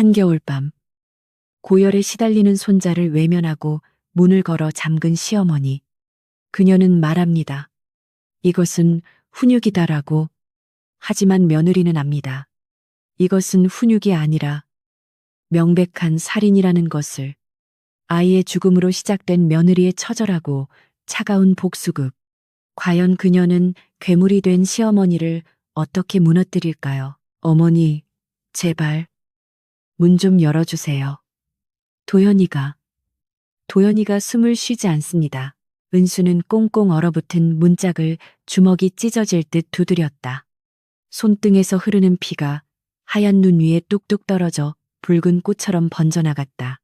한겨울밤, 고열에 시달리는 손자를 외면하고 문을 걸어 잠근 시어머니. 그녀는 말합니다. 이것은 훈육이다라고. 하지만 며느리는 압니다. 이것은 훈육이 아니라 명백한 살인이라는 것을. 아이의 죽음으로 시작된 며느리의 처절하고 차가운 복수극. 과연 그녀는 괴물이 된 시어머니를 어떻게 무너뜨릴까요? 어머니, 제발 문 좀 열어주세요. 도연이가 숨을 쉬지 않습니다. 은수는 꽁꽁 얼어붙은 문짝을 주먹이 찢어질 듯 두드렸다. 손등에서 흐르는 피가 하얀 눈 위에 뚝뚝 떨어져 붉은 꽃처럼 번져나갔다.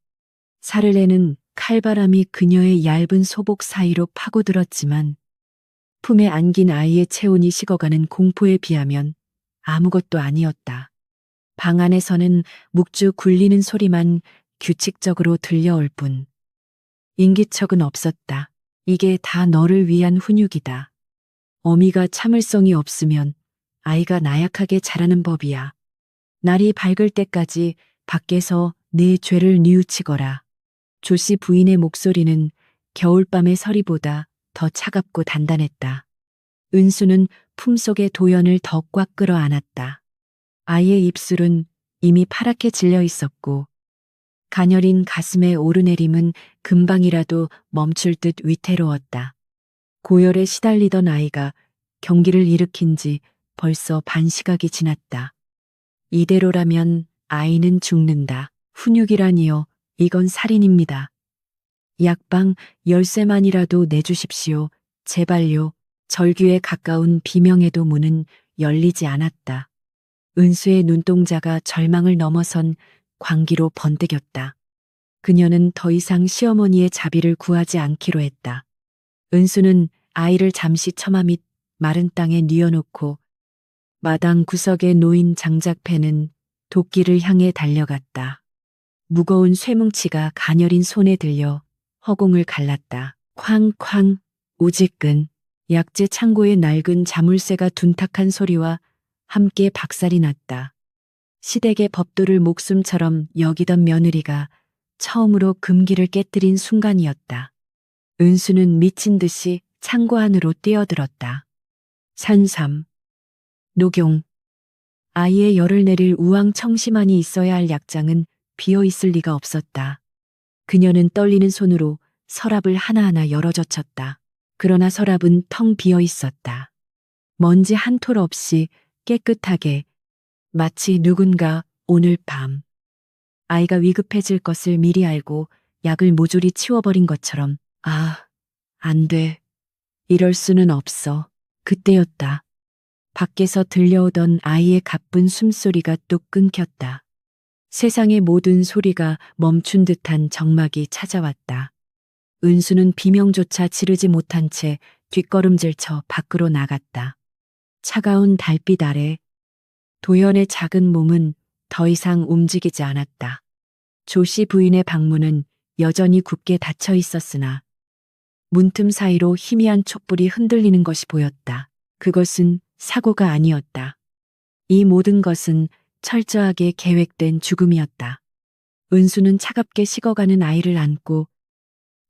살을 내는 칼바람이 그녀의 얇은 소복 사이로 파고들었지만 품에 안긴 아이의 체온이 식어가는 공포에 비하면 아무것도 아니었다. 방 안에서는 묵주 굴리는 소리만 규칙적으로 들려올 뿐. 인기척은 없었다. 이게 다 너를 위한 훈육이다. 어미가 참을성이 없으면 아이가 나약하게 자라는 법이야. 날이 밝을 때까지 밖에서 내 죄를 뉘우치거라. 조씨 부인의 목소리는 겨울밤의 서리보다 더 차갑고 단단했다. 은수는 품속에 도연을 더 꽉 끌어안았다. 아이의 입술은 이미 파랗게 질려 있었고 가녀린 가슴의 오르내림은 금방이라도 멈출 듯 위태로웠다. 고열에 시달리던 아이가 경기를 일으킨 지 벌써 반시각이 지났다. 이대로라면 아이는 죽는다. 훈육이라니요. 이건 살인입니다. 약방 열쇠만이라도 내주십시오. 제발요. 절규에 가까운 비명에도 문은 열리지 않았다. 은수의 눈동자가 절망을 넘어선 광기로 번뜩였다. 그녀는 더 이상 시어머니의 자비를 구하지 않기로 했다. 은수는 아이를 잠시 처마 밑 마른 땅에 뉘어놓고 마당 구석에 놓인 장작패는 도끼를 향해 달려갔다. 무거운 쇠뭉치가 가녀린 손에 들려 허공을 갈랐다. 쾅쾅 우지끈 약재 창고의 낡은 자물쇠가 둔탁한 소리와 함께 박살이 났다. 시댁의 법도를 목숨처럼 여기던 며느리가 처음으로 금기를 깨뜨린 순간이었다. 은수는 미친 듯이 창고 안으로 뛰어들었다. 산삼, 녹용, 아이의 열을 내릴 우황청심환이 있어야 할 약장은 비어 있을 리가 없었다. 그녀는 떨리는 손으로 서랍을 하나하나 열어젖혔다. 그러나 서랍은 텅 비어 있었다. 먼지 한 톨 없이 깨끗하게, 마치 누군가 오늘 밤 아이가 위급해질 것을 미리 알고 약을 모조리 치워버린 것처럼. 안 돼. 이럴 수는 없어. 그때였다. 밖에서 들려오던 아이의 가쁜 숨소리가 뚝 끊겼다. 세상의 모든 소리가 멈춘 듯한 적막이 찾아왔다. 은수는 비명조차 지르지 못한 채 뒷걸음질쳐 밖으로 나갔다. 차가운 달빛 아래 도연의 작은 몸은 더 이상 움직이지 않았다. 조씨 부인의 방문은 여전히 굳게 닫혀 있었으나 문틈 사이로 희미한 촛불이 흔들리는 것이 보였다. 그것은 사고가 아니었다. 이 모든 것은 철저하게 계획된 죽음이었다. 은수는 차갑게 식어가는 아이를 안고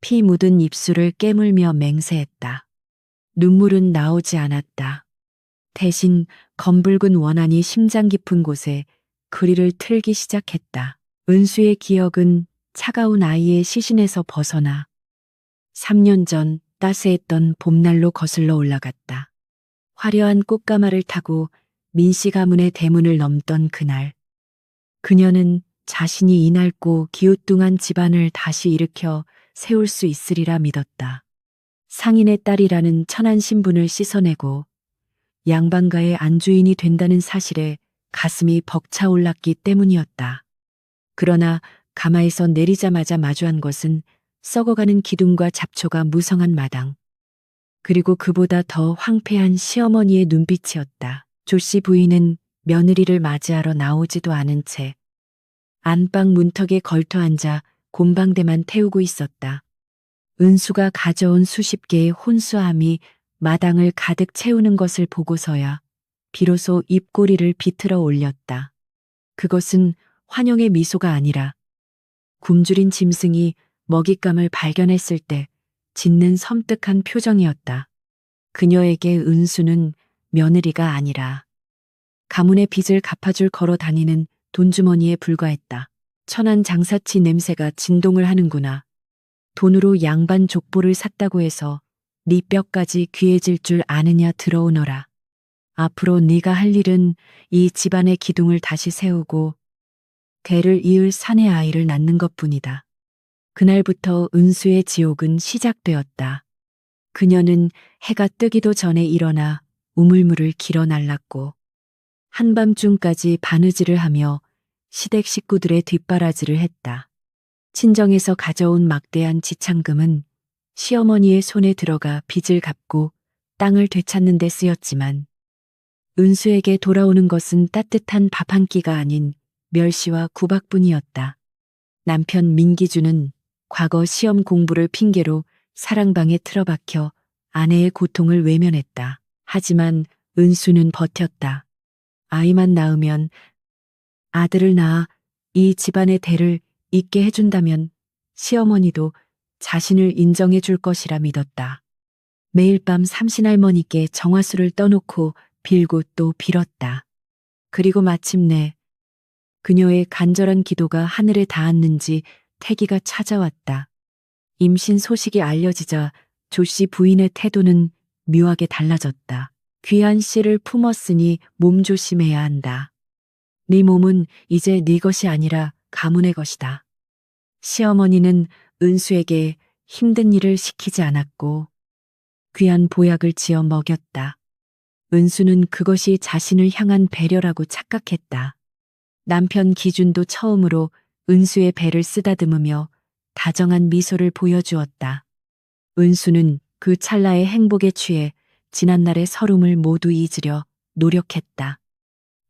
피 묻은 입술을 깨물며 맹세했다. 눈물은 나오지 않았다. 대신 검붉은 원한이 심장 깊은 곳에 그리를 틀기 시작했다. 은수의 기억은 차가운 아이의 시신에서 벗어나 3년 전 따스했던 봄날로 거슬러 올라갔다. 화려한 꽃가마를 타고 민씨 가문의 대문을 넘던 그날, 그녀는 자신이 이 낡고 기우뚱한 집안을 다시 일으켜 세울 수 있으리라 믿었다. 상인의 딸이라는 천한 신분을 씻어내고 양반가의 안주인이 된다는 사실에 가슴이 벅차올랐기 때문이었다. 그러나 가마에서 내리자마자 마주한 것은 썩어가는 기둥과 잡초가 무성한 마당, 그리고 그보다 더 황폐한 시어머니의 눈빛이었다. 조씨 부인은 며느리를 맞이하러 나오지도 않은 채 안방 문턱에 걸터 앉아 곰방대만 태우고 있었다. 은수가 가져온 수십 개의 혼수함이 마당을 가득 채우는 것을 보고서야 비로소 입꼬리를 비틀어 올렸다. 그것은 환영의 미소가 아니라 굶주린 짐승이 먹잇감을 발견했을 때 짓는 섬뜩한 표정이었다. 그녀에게 은수는 며느리가 아니라 가문의 빚을 갚아줄 걸어 다니는 돈주머니에 불과했다. 천한 장사치 냄새가 진동을 하는구나. 돈으로 양반 족보를 샀다고 해서 네 뼈까지 귀해질 줄 아느냐 들어오너라. 앞으로 네가 할 일은 이 집안의 기둥을 다시 세우고 대를 이을 사내 아이를 낳는 것뿐이다. 그날부터 은수의 지옥은 시작되었다. 그녀는 해가 뜨기도 전에 일어나 우물물을 길어 날랐고 한밤중까지 바느질을 하며 시댁 식구들의 뒷바라지를 했다. 친정에서 가져온 막대한 지창금은 시어머니의 손에 들어가 빚을 갚고 땅을 되찾는 데 쓰였지만 은수에게 돌아오는 것은 따뜻한 밥 한 끼가 아닌 멸시와 구박뿐이었다. 남편 민기주는 과거 시험 공부를 핑계로 사랑방에 틀어박혀 아내의 고통을 외면했다. 하지만 은수는 버텼다. 아이만 낳으면 아들을 낳아 이 집안의 대를 잇게 해준다면 시어머니도 자신을 인정해 줄 것이라 믿었다. 매일 밤 삼신할머니께 정화수를 떠놓고 빌고 또 빌었다. 그리고 마침내 그녀의 간절한 기도가 하늘에 닿았는지 태기가 찾아왔다. 임신 소식이 알려지자 조씨 부인의 태도는 묘하게 달라졌다. 귀한 씨를 품었으니 몸조심해야 한다. 네 몸은 이제 네 것이 아니라 가문의 것이다. 시어머니는 은수에게 힘든 일을 시키지 않았고 귀한 보약을 지어 먹였다. 은수는 그것이 자신을 향한 배려라고 착각했다. 남편 기준도 처음으로 은수의 배를 쓰다듬으며 다정한 미소를 보여주었다. 은수는 그 찰나의 행복에 취해 지난날의 서름을 모두 잊으려 노력했다.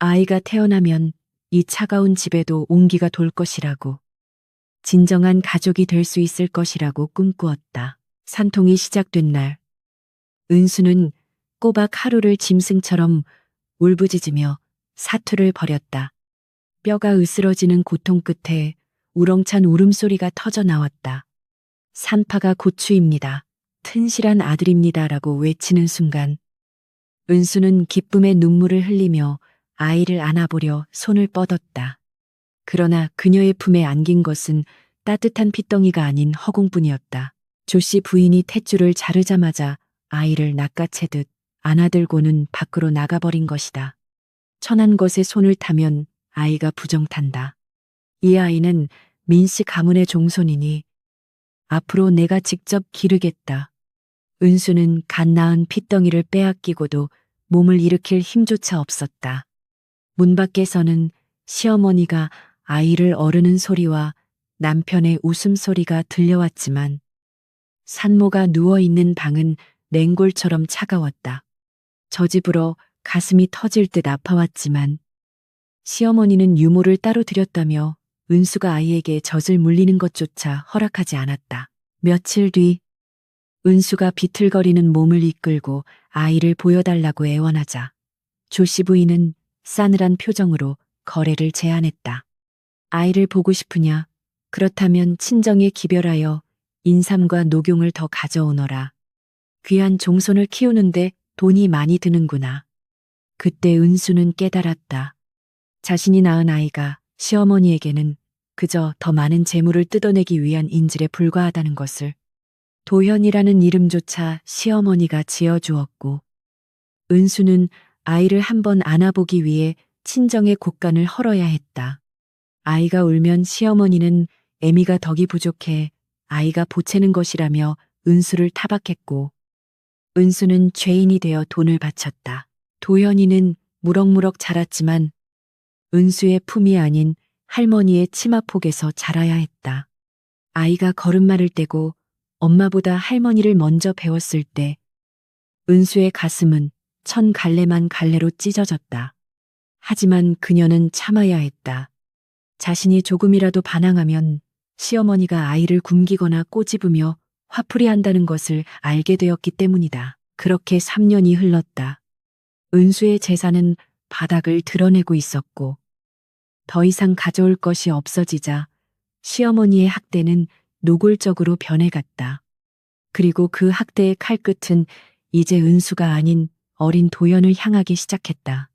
아이가 태어나면 이 차가운 집에도 온기가 돌 것이라고, 진정한 가족이 될 수 있을 것이라고 꿈꾸었다. 산통이 시작된 날, 은수는 꼬박 하루를 짐승처럼 울부짖으며 사투를 벌였다. 뼈가 으스러지는 고통 끝에 우렁찬 울음소리가 터져 나왔다. 산파가 고추입니다. 튼실한 아들입니다라고 외치는 순간 은수는 기쁨의 눈물을 흘리며 아이를 안아보려 손을 뻗었다. 그러나 그녀의 품에 안긴 것은 따뜻한 핏덩이가 아닌 허공뿐이었다. 조씨 부인이 탯줄을 자르자마자 아이를 낚아채듯 안아들고는 밖으로 나가버린 것이다. 천한 것에 손을 타면 아이가 부정탄다. 이 아이는 민씨 가문의 종손이니 앞으로 내가 직접 기르겠다. 은수는 갓 낳은 핏덩이를 빼앗기고도 몸을 일으킬 힘조차 없었다. 문 밖에서는 시어머니가 아이를 어르는 소리와 남편의 웃음소리가 들려왔지만 산모가 누워있는 방은 냉골처럼 차가웠다. 저 집으로 가슴이 터질 듯 아파왔지만 시어머니는 유모를 따로 드렸다며 은수가 아이에게 젖을 물리는 것조차 허락하지 않았다. 며칠 뒤 은수가 비틀거리는 몸을 이끌고 아이를 보여달라고 애원하자 조씨 부인은 싸늘한 표정으로 거래를 제안했다. 아이를 보고 싶으냐? 그렇다면 친정에 기별하여 인삼과 녹용을 더 가져오너라. 귀한 종손을 키우는데 돈이 많이 드는구나. 그때 은수는 깨달았다. 자신이 낳은 아이가 시어머니에게는 그저 더 많은 재물을 뜯어내기 위한 인질에 불과하다는 것을. 도현이라는 이름조차 시어머니가 지어주었고 은수는 아이를 한번 안아보기 위해 친정의 곳간을 헐어야 했다. 아이가 울면 시어머니는 애미가 덕이 부족해 아이가 보채는 것이라며 은수를 타박했고 은수는 죄인이 되어 돈을 바쳤다. 도현이는 무럭무럭 자랐지만 은수의 품이 아닌 할머니의 치마폭에서 자라야 했다. 아이가 걸음마를 떼고 엄마보다 할머니를 먼저 배웠을 때 은수의 가슴은 1000갈래만 갈래로 찢어졌다. 하지만 그녀는 참아야 했다. 자신이 조금이라도 반항하면 시어머니가 아이를 굶기거나 꼬집으며 화풀이한다는 것을 알게 되었기 때문이다. 그렇게 3년이 흘렀다. 은수의 재산은 바닥을 드러내고 있었고 더 이상 가져올 것이 없어지자 시어머니의 학대는 노골적으로 변해갔다. 그리고 그 학대의 칼끝은 이제 은수가 아닌 어린 도연을 향하기 시작했다.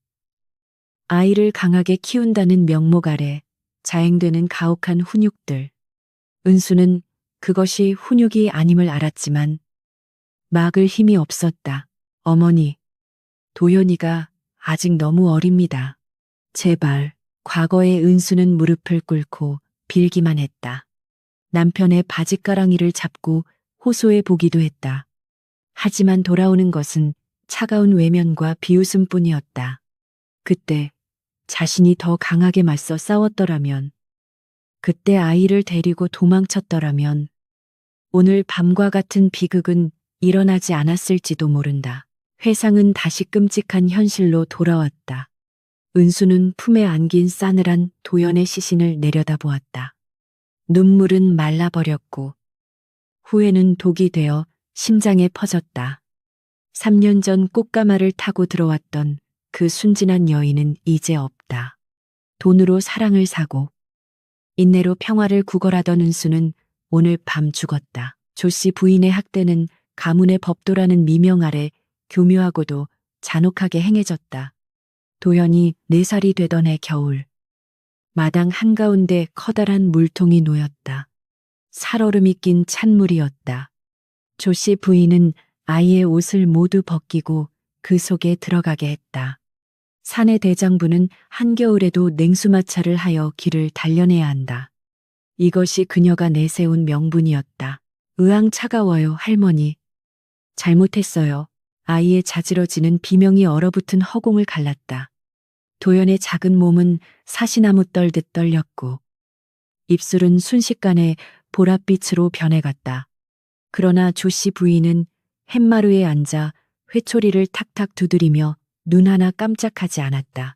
아이를 강하게 키운다는 명목 아래 자행되는 가혹한 훈육들. 은수는 그것이 훈육이 아님을 알았지만 막을 힘이 없었다. 어머니, 도연이가 아직 너무 어립니다. 제발. 과거의 은수는 무릎을 꿇고 빌기만 했다. 남편의 바짓가랑이를 잡고 호소해 보기도 했다. 하지만 돌아오는 것은 차가운 외면과 비웃음뿐이었다. 그때 자신이 더 강하게 맞서 싸웠더라면, 그때 아이를 데리고 도망쳤더라면, 오늘 밤과 같은 비극은 일어나지 않았을지도 모른다. 회상은 다시 끔찍한 현실로 돌아왔다. 은수는 품에 안긴 싸늘한 도연의 시신을 내려다보았다. 눈물은 말라버렸고 후회는 독이 되어 심장에 퍼졌다. 3년 전 꽃가마를 타고 들어왔던 그 순진한 여인은 이제 없다. 돈으로 사랑을 사고 인내로 평화를 구걸하던 은수는 오늘 밤 죽었다. 조씨 부인의 학대는 가문의 법도라는 미명 아래 교묘하고도 잔혹하게 행해졌다. 도연이 4살이 되던 해 겨울, 마당 한가운데 커다란 물통이 놓였다. 살얼음이 낀 찬물이었다. 조씨 부인은 아이의 옷을 모두 벗기고 그 속에 들어가게 했다. 사내 대장부는 한겨울에도 냉수마차를 하여 길을 달려내야 한다. 이것이 그녀가 내세운 명분이었다. 으앙 차가워요, 할머니. 잘못했어요. 아이의 자지러지는 비명이 얼어붙은 허공을 갈랐다. 도연의 작은 몸은 사시나무 떨듯 떨렸고 입술은 순식간에 보랏빛으로 변해갔다. 그러나 조씨 부인은 햇마루에 앉아 회초리를 탁탁 두드리며 눈 하나 깜짝하지 않았다.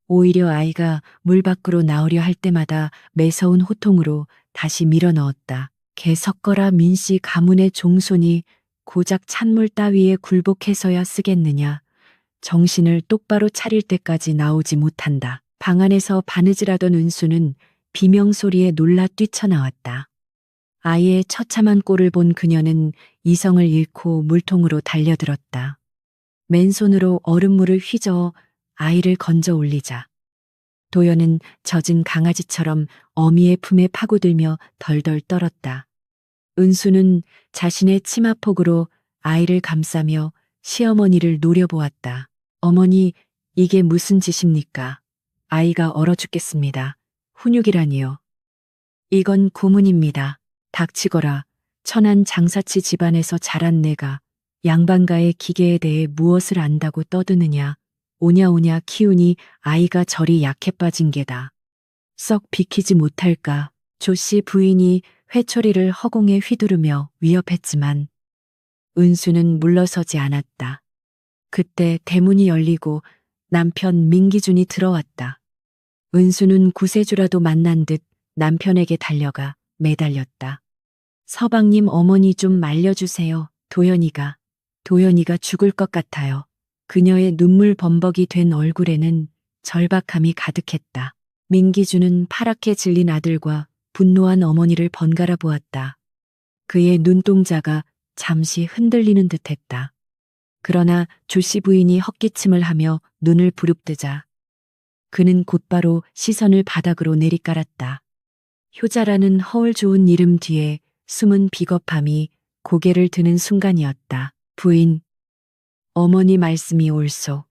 오히려 아이가 물 밖으로 나오려 할 때마다 매서운 호통으로 다시 밀어넣었다. 개 섞어라 민씨 가문의 종손이 고작 찬물 따위에 굴복해서야 쓰겠느냐. 정신을 똑바로 차릴 때까지 나오지 못한다. 방 안에서 바느질하던 은수는 비명소리에 놀라 뛰쳐나왔다. 아이의 처참한 꼴을 본 그녀는 이성을 잃고 물통으로 달려들었다. 맨손으로 얼음물을 휘저어 아이를 건져 올리자 도연은 젖은 강아지처럼 어미의 품에 파고들며 덜덜 떨었다. 은수는 자신의 치마폭으로 아이를 감싸며 시어머니를 노려보았다. 어머니, 이게 무슨 짓입니까? 아이가 얼어 죽겠습니다. 훈육이라니요. 이건 고문입니다. 닥치거라. 천한 장사치 집안에서 자란 내가 양반가의 기계에 대해 무엇을 안다고 떠드느냐. 오냐오냐 키우니 아이가 저리 약해 빠진 게다. 썩 비키지 못할까. 조씨 부인이 회초리를 허공에 휘두르며 위협했지만 은수는 물러서지 않았다. 그때 대문이 열리고 남편 민기준이 들어왔다. 은수는 구세주라도 만난 듯 남편에게 달려가 매달렸다. 서방님 어머니 좀 말려주세요. 도연이가 죽을 것 같아요. 그녀의 눈물 범벅이 된 얼굴에는 절박함이 가득했다. 민기준은 파랗게 질린 아들과 분노한 어머니를 번갈아 보았다. 그의 눈동자가 잠시 흔들리는 듯했다. 그러나 조씨 부인이 헛기침을 하며 눈을 부릅뜨자 그는 곧바로 시선을 바닥으로 내리깔았다. 효자라는 허울 좋은 이름 뒤에 숨은 비겁함이 고개를 드는 순간이었다. 부인, 어머니 말씀이 옳소.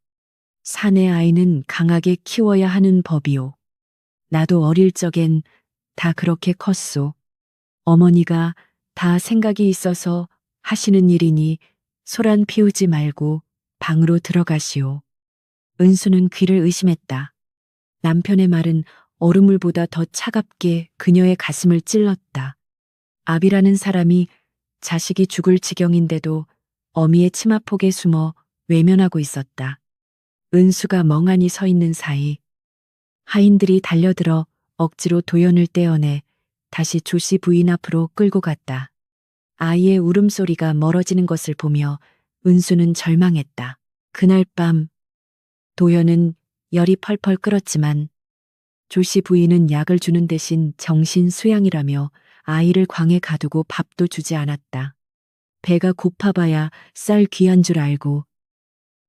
사내 아이는 강하게 키워야 하는 법이오. 나도 어릴 적엔 다 그렇게 컸소. 어머니가 다 생각이 있어서 하시는 일이니 소란 피우지 말고 방으로 들어가시오. 은수는 귀를 의심했다. 남편의 말은 얼음물보다 더 차갑게 그녀의 가슴을 찔렀다. 아비라는 사람이 자식이 죽을 지경인데도 어미의 치마폭에 숨어 외면하고 있었다. 은수가 멍하니 서 있는 사이 하인들이 달려들어 억지로 도연을 떼어내 다시 조씨 부인 앞으로 끌고 갔다. 아이의 울음소리가 멀어지는 것을 보며 은수는 절망했다. 그날 밤 도연은 열이 펄펄 끓었지만 조씨 부인은 약을 주는 대신 정신 수양이라며 아이를 광에 가두고 밥도 주지 않았다. 배가 고파봐야 쌀 귀한 줄 알고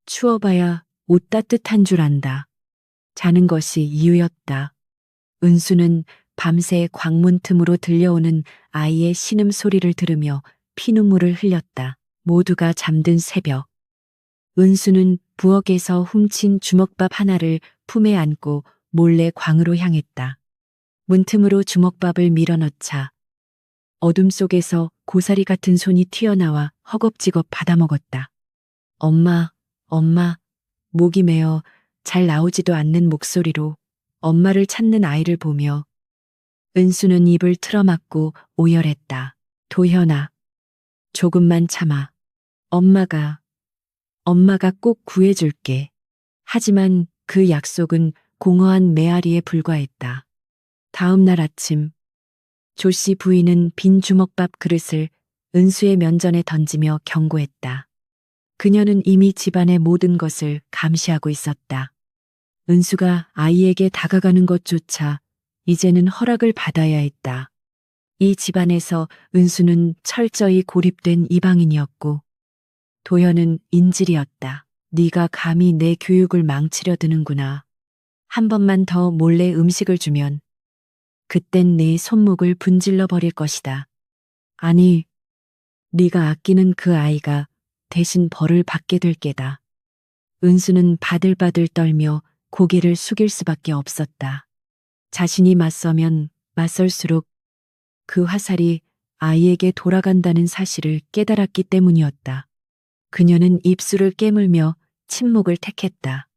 추워봐야 옷 따뜻한 줄 안다. 자는 것이 이유였다. 은수는 밤새 광문 틈으로 들려오는 아이의 신음소리를 들으며 피눈물을 흘렸다. 모두가 잠든 새벽. 은수는 부엌에서 훔친 주먹밥 하나를 품에 안고 몰래 광으로 향했다. 문틈으로 주먹밥을 밀어넣자 어둠 속에서 고사리 같은 손이 튀어나와 허겁지겁 받아먹었다. 엄마, 엄마, 목이 메어 잘 나오지도 않는 목소리로 엄마를 찾는 아이를 보며 은수는 입을 틀어막고 오열했다. 도현아, 조금만 참아. 엄마가 꼭 구해줄게. 하지만 그 약속은 공허한 메아리에 불과했다. 다음 날 아침, 조씨 부인은 빈 주먹밥 그릇을 은수의 면전에 던지며 경고했다. 그녀는 이미 집안의 모든 것을 감시하고 있었다. 은수가 아이에게 다가가는 것조차 이제는 허락을 받아야 했다. 이 집안에서 은수는 철저히 고립된 이방인이었고 도현은 인질이었다. 네가 감히 내 교육을 망치려 드는구나. 한 번만 더 몰래 음식을 주면 그땐 네 손목을 분질러 버릴 것이다. 아니, 네가 아끼는 그 아이가 대신 벌을 받게 될 게다. 은수는 바들바들 떨며 고개를 숙일 수밖에 없었다. 자신이 맞서면 맞설수록 그 화살이 아이에게 돌아간다는 사실을 깨달았기 때문이었다. 그녀는 입술을 깨물며 침묵을 택했다.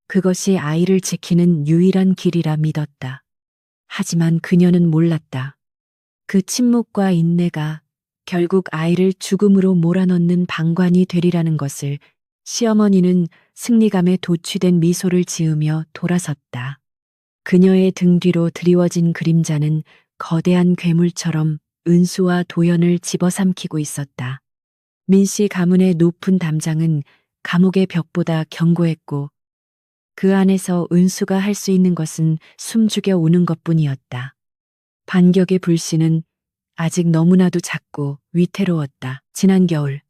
그것이 아이를 지키는 유일한 길이라 믿었다. 하지만 그녀는 몰랐다. 그 침묵과 인내가 결국 아이를 죽음으로 몰아넣는 방관이 되리라는 것을. 시어머니는 승리감에 도취된 미소를 지으며 돌아섰다. 그녀의 등 뒤로 드리워진 그림자는 거대한 괴물처럼 은수와 도연을 집어삼키고 있었다. 민씨 가문의 높은 담장은 감옥의 벽보다 견고했고 그 안에서 은수가 할 수 있는 것은 숨죽여 우는 것뿐이었다. 반격의 불씨는 아직 너무나도 작고 위태로웠다. 지난 겨울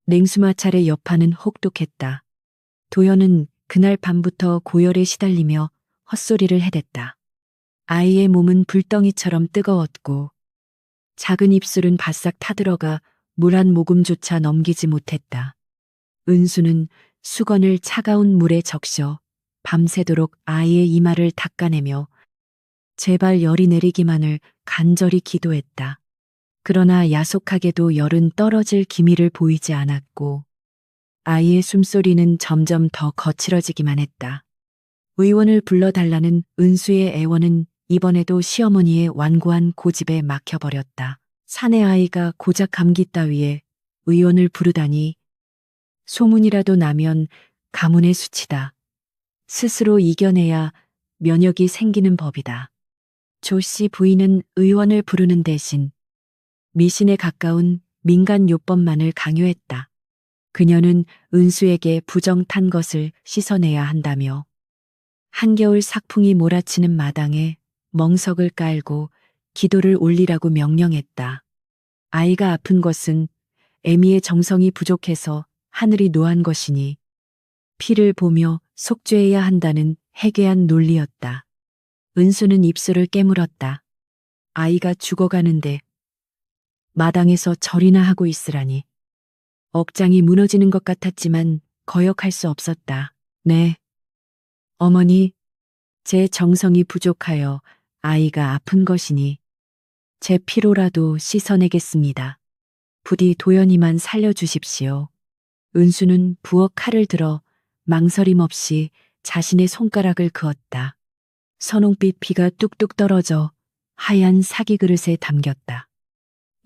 냉수마찰의 여파는 혹독했다. 도연은 그날 밤부터 고열에 시달리며 헛소리를 해댔다. 아이의 몸은 불덩이처럼 뜨거웠고 작은 입술은 바싹 타들어가 물 한 모금조차 넘기지 못했다. 은수는 수건을 차가운 물에 적셔 밤새도록 아이의 이마를 닦아내며 제발 열이 내리기만을 간절히 기도했다. 그러나 야속하게도 열은 떨어질 기미를 보이지 않았고 아이의 숨소리는 점점 더 거칠어지기만 했다. 의원을 불러달라는 은수의 애원은 이번에도 시어머니의 완고한 고집에 막혀버렸다. 사내 아이가 고작 감기 따위에 의원을 부르다니 소문이라도 나면 가문의 수치다. 스스로 이겨내야 면역이 생기는 법이다. 조씨 부인은 의원을 부르는 대신 미신에 가까운 민간 요법만을 강요했다. 그녀는 은수에게 부정 탄 것을 씻어내야 한다며 한겨울 삭풍이 몰아치는 마당에 멍석을 깔고 기도를 올리라고 명령했다. 아이가 아픈 것은 애미의 정성이 부족해서 하늘이 노한 것이니 피를 보며 속죄해야 한다는 해괴한 논리였다. 은수는 입술을 깨물었다. 아이가 죽어가는데 마당에서 절이나 하고 있으라니. 억장이 무너지는 것 같았지만 거역할 수 없었다. 네. 어머니, 제 정성이 부족하여 아이가 아픈 것이니 제 피로라도 씻어내겠습니다. 부디 도연이만 살려주십시오. 은수는 부엌 칼을 들어 망설임 없이 자신의 손가락을 그었다. 선홍빛 피가 뚝뚝 떨어져 하얀 사기 그릇에 담겼다.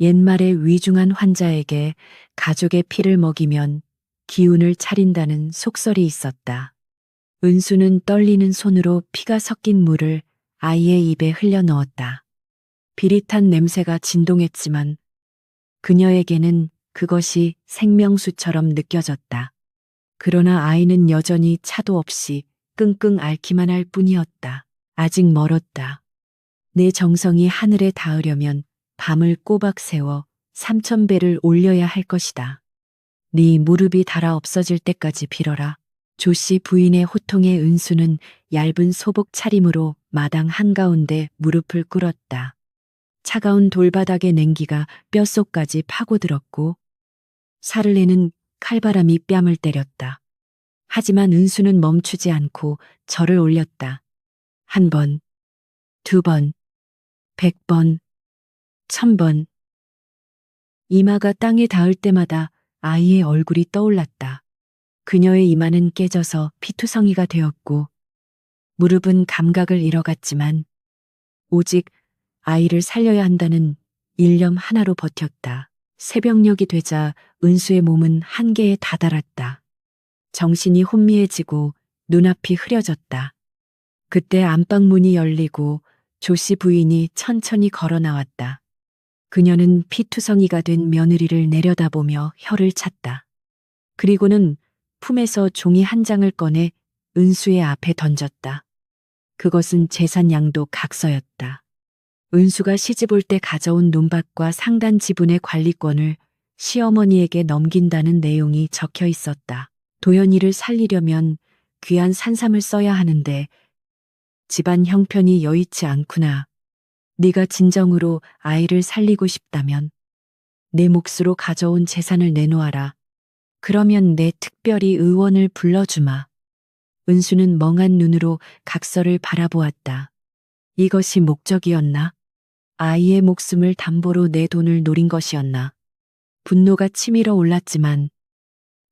옛말에 위중한 환자에게 가족의 피를 먹이면 기운을 차린다는 속설이 있었다. 은수는 떨리는 손으로 피가 섞인 물을 아이의 입에 흘려 넣었다. 비릿한 냄새가 진동했지만 그녀에게는 그것이 생명수처럼 느껴졌다. 그러나 아이는 여전히 차도 없이 끙끙 앓기만 할 뿐이었다. 아직 멀었다. 내 정성이 하늘에 닿으려면 밤을 꼬박 새워 3,000배를 올려야 할 것이다. 네 무릎이 닳아 없어질 때까지 빌어라. 조씨 부인의 호통에 은수는 얇은 소복 차림으로 마당 한가운데 무릎을 꿇었다. 차가운 돌바닥의 냉기가 뼛속까지 파고들었고 살을 내는 칼바람이 뺨을 때렸다. 하지만 은수는 멈추지 않고 절을 올렸다. 1번, 2번, 100번, 1000번. 이마가 땅에 닿을 때마다 아이의 얼굴이 떠올랐다. 그녀의 이마는 깨져서 피투성이가 되었고 무릎은 감각을 잃어갔지만 오직 아이를 살려야 한다는 일념 하나로 버텼다. 새벽녘이 되자 은수의 몸은 한계에 다다랐다. 정신이 혼미해지고 눈앞이 흐려졌다. 그때 안방 문이 열리고 조씨 부인이 천천히 걸어 나왔다. 그녀는 피투성이가 된 며느리를 내려다보며 혀를 찼다. 그리고는 품에서 종이 한 장을 꺼내 은수의 앞에 던졌다. 그것은 재산양도 각서였다. 은수가 시집 올 때 가져온 논밭과 상단 지분의 관리권을 시어머니에게 넘긴다는 내용이 적혀 있었다. 도연이를 살리려면 귀한 산삼을 써야 하는데 집안 형편이 여의치 않구나. 네가 진정으로 아이를 살리고 싶다면 내 몫으로 가져온 재산을 내놓아라. 그러면 내 특별히 의원을 불러주마. 은수는 멍한 눈으로 각서를 바라보았다. 이것이 목적이었나? 아이의 목숨을 담보로 내 돈을 노린 것이었나? 분노가 치밀어 올랐지만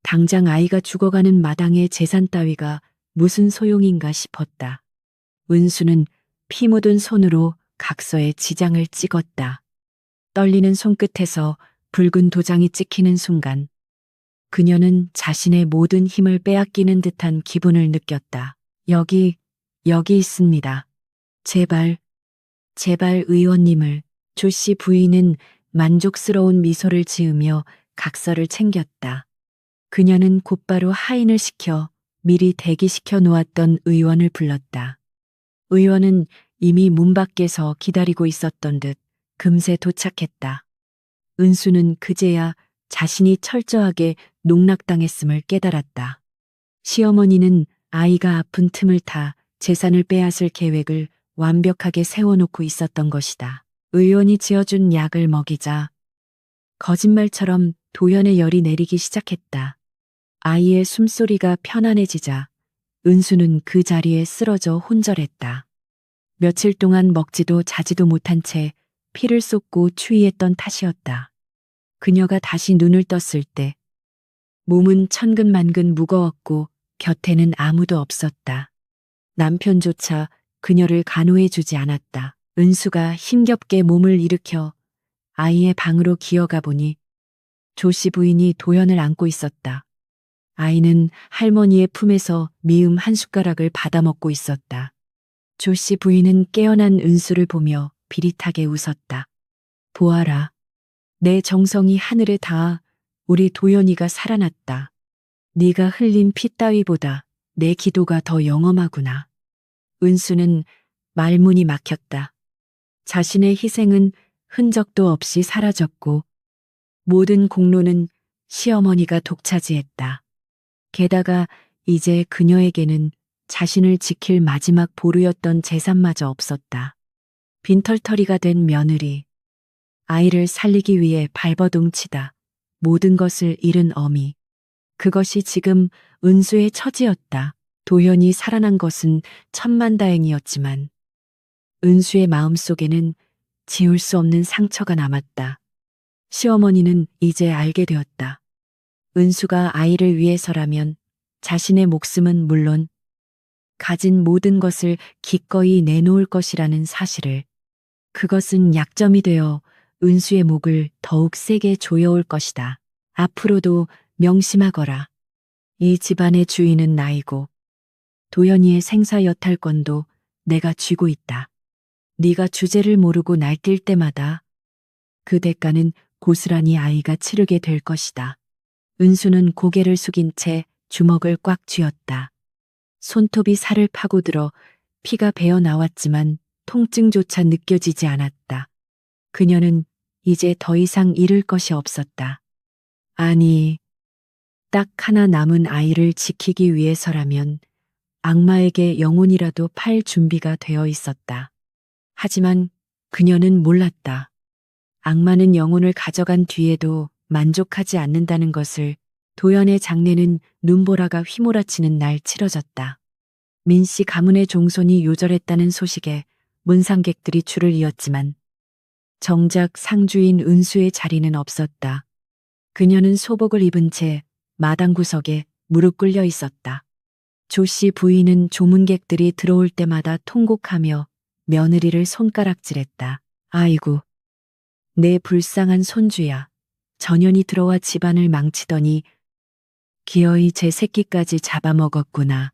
당장 아이가 죽어가는 마당에 재산 따위가 무슨 소용인가 싶었다. 은수는 피 묻은 손으로 각서에 지장을 찍었다. 떨리는 손끝에서 붉은 도장이 찍히는 순간 그녀는 자신의 모든 힘을 빼앗기는 듯한 기분을 느꼈다. 여기 있습니다. 제발 의원님을. 조씨 부인은 만족스러운 미소를 지으며 각서를 챙겼다. 그녀는 곧바로 하인을 시켜 미리 대기시켜 놓았던 의원을 불렀다. 의원은 이미 문 밖에서 기다리고 있었던 듯 금세 도착했다. 은수는 그제야 자신이 철저하게 농락당했음을 깨달았다. 시어머니는 아이가 아픈 틈을 타 재산을 빼앗을 계획을 완벽하게 세워놓고 있었던 것이다. 의원이 지어준 약을 먹이자 거짓말처럼 도연의 열이 내리기 시작했다. 아이의 숨소리가 편안해지자 은수는 그 자리에 쓰러져 혼절했다. 며칠 동안 먹지도 자지도 못한 채 피를 쏟고 추위했던 탓이었다. 그녀가 다시 눈을 떴을 때 몸은 천근만근 무거웠고 곁에는 아무도 없었다. 남편조차 그녀를 간호해주지 않았다. 은수가 힘겹게 몸을 일으켜 아이의 방으로 기어가 보니 조씨 부인이 도연을 안고 있었다. 아이는 할머니의 품에서 미음 한 숟가락을 받아먹고 있었다. 조씨 부인은 깨어난 은수를 보며 비릿하게 웃었다. 보아라. 내 정성이 하늘에 닿아 우리 도연이가 살아났다. 네가 흘린 피 따위보다 내 기도가 더 영험하구나. 은수는 말문이 막혔다. 자신의 희생은 흔적도 없이 사라졌고 모든 공로는 시어머니가 독차지했다. 게다가 이제 그녀에게는 자신을 지킬 마지막 보루였던 재산마저 없었다. 빈털터리가 된 며느리, 아이를 살리기 위해 발버둥치다 모든 것을 잃은 어미. 그것이 지금 은수의 처지였다. 도연이 살아난 것은 천만다행이었지만 은수의 마음속에는 지울 수 없는 상처가 남았다. 시어머니는 이제 알게 되었다. 은수가 아이를 위해서라면 자신의 목숨은 물론 가진 모든 것을 기꺼이 내놓을 것이라는 사실을. 그것은 약점이 되어 은수의 목을 더욱 세게 조여올 것이다. 앞으로도 명심하거라. 이 집안의 주인은 나이고 도연이의 생사 여탈권도 내가 쥐고 있다. 네가 주제를 모르고 날뛸 때마다 그 대가는 고스란히 아이가 치르게 될 것이다. 은수는 고개를 숙인 채 주먹을 꽉 쥐었다. 손톱이 살을 파고들어 피가 배어 나왔지만 통증조차 느껴지지 않았다. 그녀는 이제 더 이상 잃을 것이 없었다. 아니, 딱 하나 남은 아이를 지키기 위해서라면 악마에게 영혼이라도 팔 준비가 되어 있었다. 하지만 그녀는 몰랐다. 악마는 영혼을 가져간 뒤에도 만족하지 않는다는 것을. 도연의 장례는 눈보라가 휘몰아치는 날 치러졌다. 민씨 가문의 종손이 요절했다는 소식에 문상객들이 줄을 이었지만 정작 상주인 은수의 자리는 없었다. 그녀는 소복을 입은 채 마당 구석에 무릎 꿇려 있었다. 조씨 부인은 조문객들이 들어올 때마다 통곡하며 며느리를 손가락질했다. 아이고, 내 불쌍한 손주야. 전연이 들어와 집안을 망치더니 기어이 제 새끼까지 잡아먹었구나.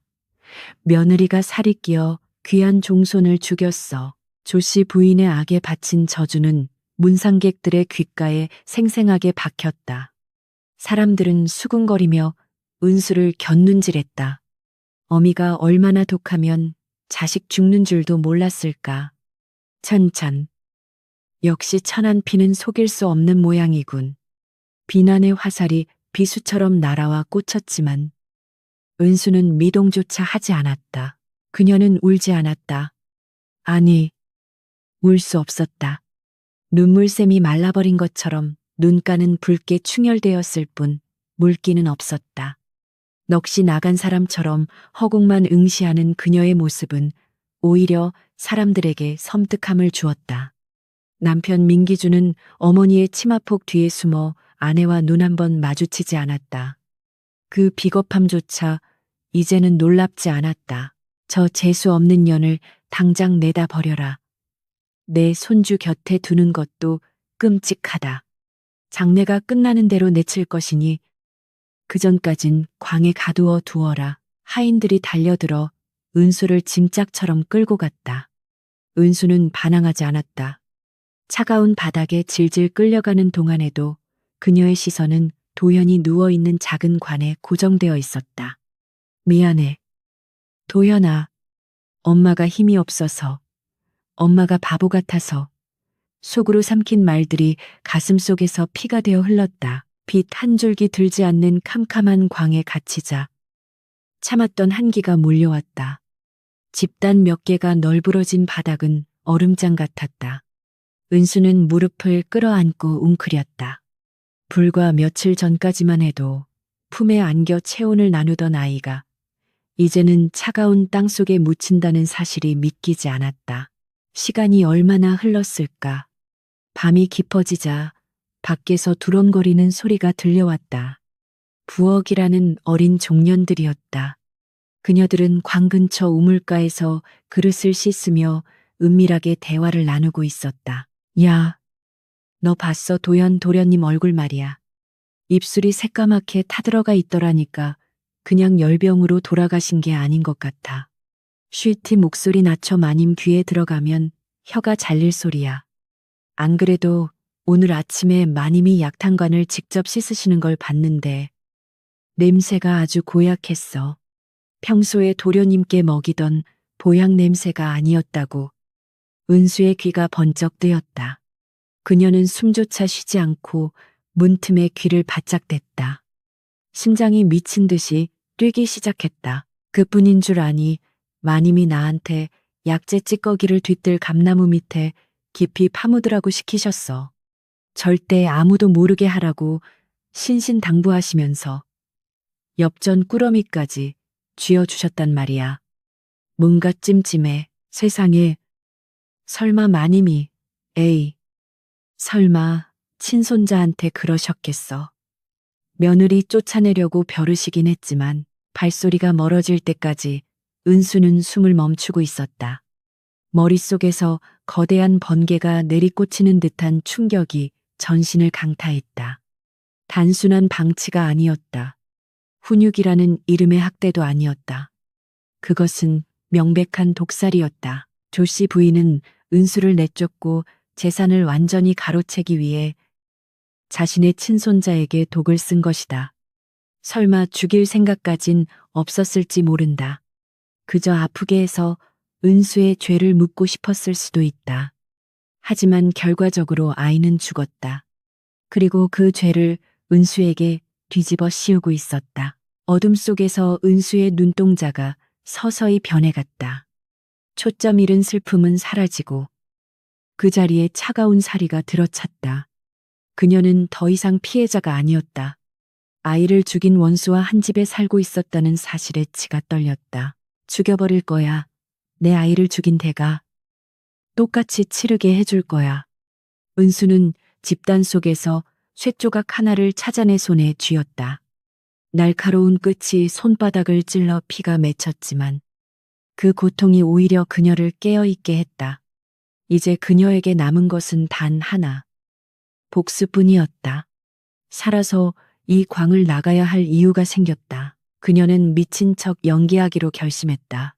며느리가 살이 끼어 귀한 종손을 죽였어. 조씨 부인의 악에 바친 저주는 문상객들의 귓가에 생생하게 박혔다. 사람들은 수군거리며 은수를 곁눈질했다. 어미가 얼마나 독하면 자식 죽는 줄도 몰랐을까. 천천. 역시 천한 피는 속일 수 없는 모양이군. 비난의 화살이 비수처럼 날아와 꽂혔지만 은수는 미동조차 하지 않았다. 그녀는 울지 않았다. 아니, 울 수 없었다. 눈물샘이 말라버린 것처럼 눈가는 붉게 충혈되었을 뿐 물기는 없었다. 넋이 나간 사람처럼 허공만 응시하는 그녀의 모습은 오히려 사람들에게 섬뜩함을 주었다. 남편 민기주는 어머니의 치마폭 뒤에 숨어 아내와 눈 한 번 마주치지 않았다. 그 비겁함조차 이제는 놀랍지 않았다. 저 재수 없는 년을 당장 내다 버려라. 내 손주 곁에 두는 것도 끔찍하다. 장례가 끝나는 대로 내칠 것이니 그전까진 광에 가두어 두어라. 하인들이 달려들어 은수를 짐짝처럼 끌고 갔다. 은수는 반항하지 않았다. 차가운 바닥에 질질 끌려가는 동안에도 그녀의 시선은 도연이 누워있는 작은 관에 고정되어 있었다. 미안해. 도연아. 엄마가 힘이 없어서. 엄마가 바보 같아서. 속으로 삼킨 말들이 가슴속에서 피가 되어 흘렀다. 빛 한 줄기 들지 않는 캄캄한 광에 갇히자 참았던 한기가 몰려왔다. 집단 몇 개가 널브러진 바닥은 얼음장 같았다. 은수는 무릎을 끌어안고 웅크렸다. 불과 며칠 전까지만 해도 품에 안겨 체온을 나누던 아이가 이제는 차가운 땅 속에 묻힌다는 사실이 믿기지 않았다. 시간이 얼마나 흘렀을까. 밤이 깊어지자 밖에서 두런거리는 소리가 들려왔다. 부엌이라는 어린 종년들이었다. 그녀들은 광 근처 우물가에서 그릇을 씻으며 은밀하게 대화를 나누고 있었다. 야, 너 봤어? 도련님 얼굴 말이야. 입술이 새까맣게 타들어가 있더라니까 그냥 열병으로 돌아가신 게 아닌 것 같아. 쉿티 목소리 낮춰 마님 귀에 들어가면 혀가 잘릴 소리야. 안 그래도 오늘 아침에 마님이 약탕관을 직접 씻으시는 걸 봤는데 냄새가 아주 고약했어. 평소에 도련님께 먹이던 보약 냄새가 아니었다고. 은수의 귀가 번쩍 뜨였다. 그녀는 숨조차 쉬지 않고 문틈에 귀를 바짝 댔다. 심장이 미친 듯이 뛰기 시작했다. 그뿐인 줄 아니 마님이 나한테 약재 찌꺼기를 뒤뜰 감나무 밑에 깊이 파묻으라고 시키셨어. 절대 아무도 모르게 하라고 신신당부하시면서 엽전 꾸러미까지 쥐어주셨단 말이야. 뭔가 찜찜해. 세상에. 설마 마님이, 에이. 설마 친손자한테 그러셨겠어. 며느리 쫓아내려고 벼르시긴 했지만 발소리가 멀어질 때까지 은수는 숨을 멈추고 있었다. 머릿속에서 거대한 번개가 내리꽂히는 듯한 충격이 전신을 강타했다. 단순한 방치가 아니었다. 훈육이라는 이름의 학대도 아니었다. 그것은 명백한 독살이었다. 조씨 부인은 은수를 내쫓고 재산을 완전히 가로채기 위해 자신의 친손자에게 독을 쓴 것이다. 설마 죽일 생각까진 없었을지 모른다. 그저 아프게 해서 은수의 죄를 묻고 싶었을 수도 있다. 하지만 결과적으로 아이는 죽었다. 그리고 그 죄를 은수에게 뒤집어 씌우고 있었다. 어둠 속에서 은수의 눈동자가 서서히 변해갔다. 초점 잃은 슬픔은 사라지고 그 자리에 차가운 사리가 들어찼다. 그녀는 더 이상 피해자가 아니었다. 아이를 죽인 원수와 한 집에 살고 있었다는 사실에 치가 떨렸다. 죽여버릴 거야. 내 아이를 죽인 대가 똑같이 치르게 해줄 거야. 은수는 집단 속에서 쇠조각 하나를 찾아내 손에 쥐었다. 날카로운 끝이 손바닥을 찔러 피가 맺혔지만 그 고통이 오히려 그녀를 깨어있게 했다. 이제 그녀에게 남은 것은 단 하나. 복수뿐이었다. 살아서 이 광을 나가야 할 이유가 생겼다. 그녀는 미친 척 연기하기로 결심했다.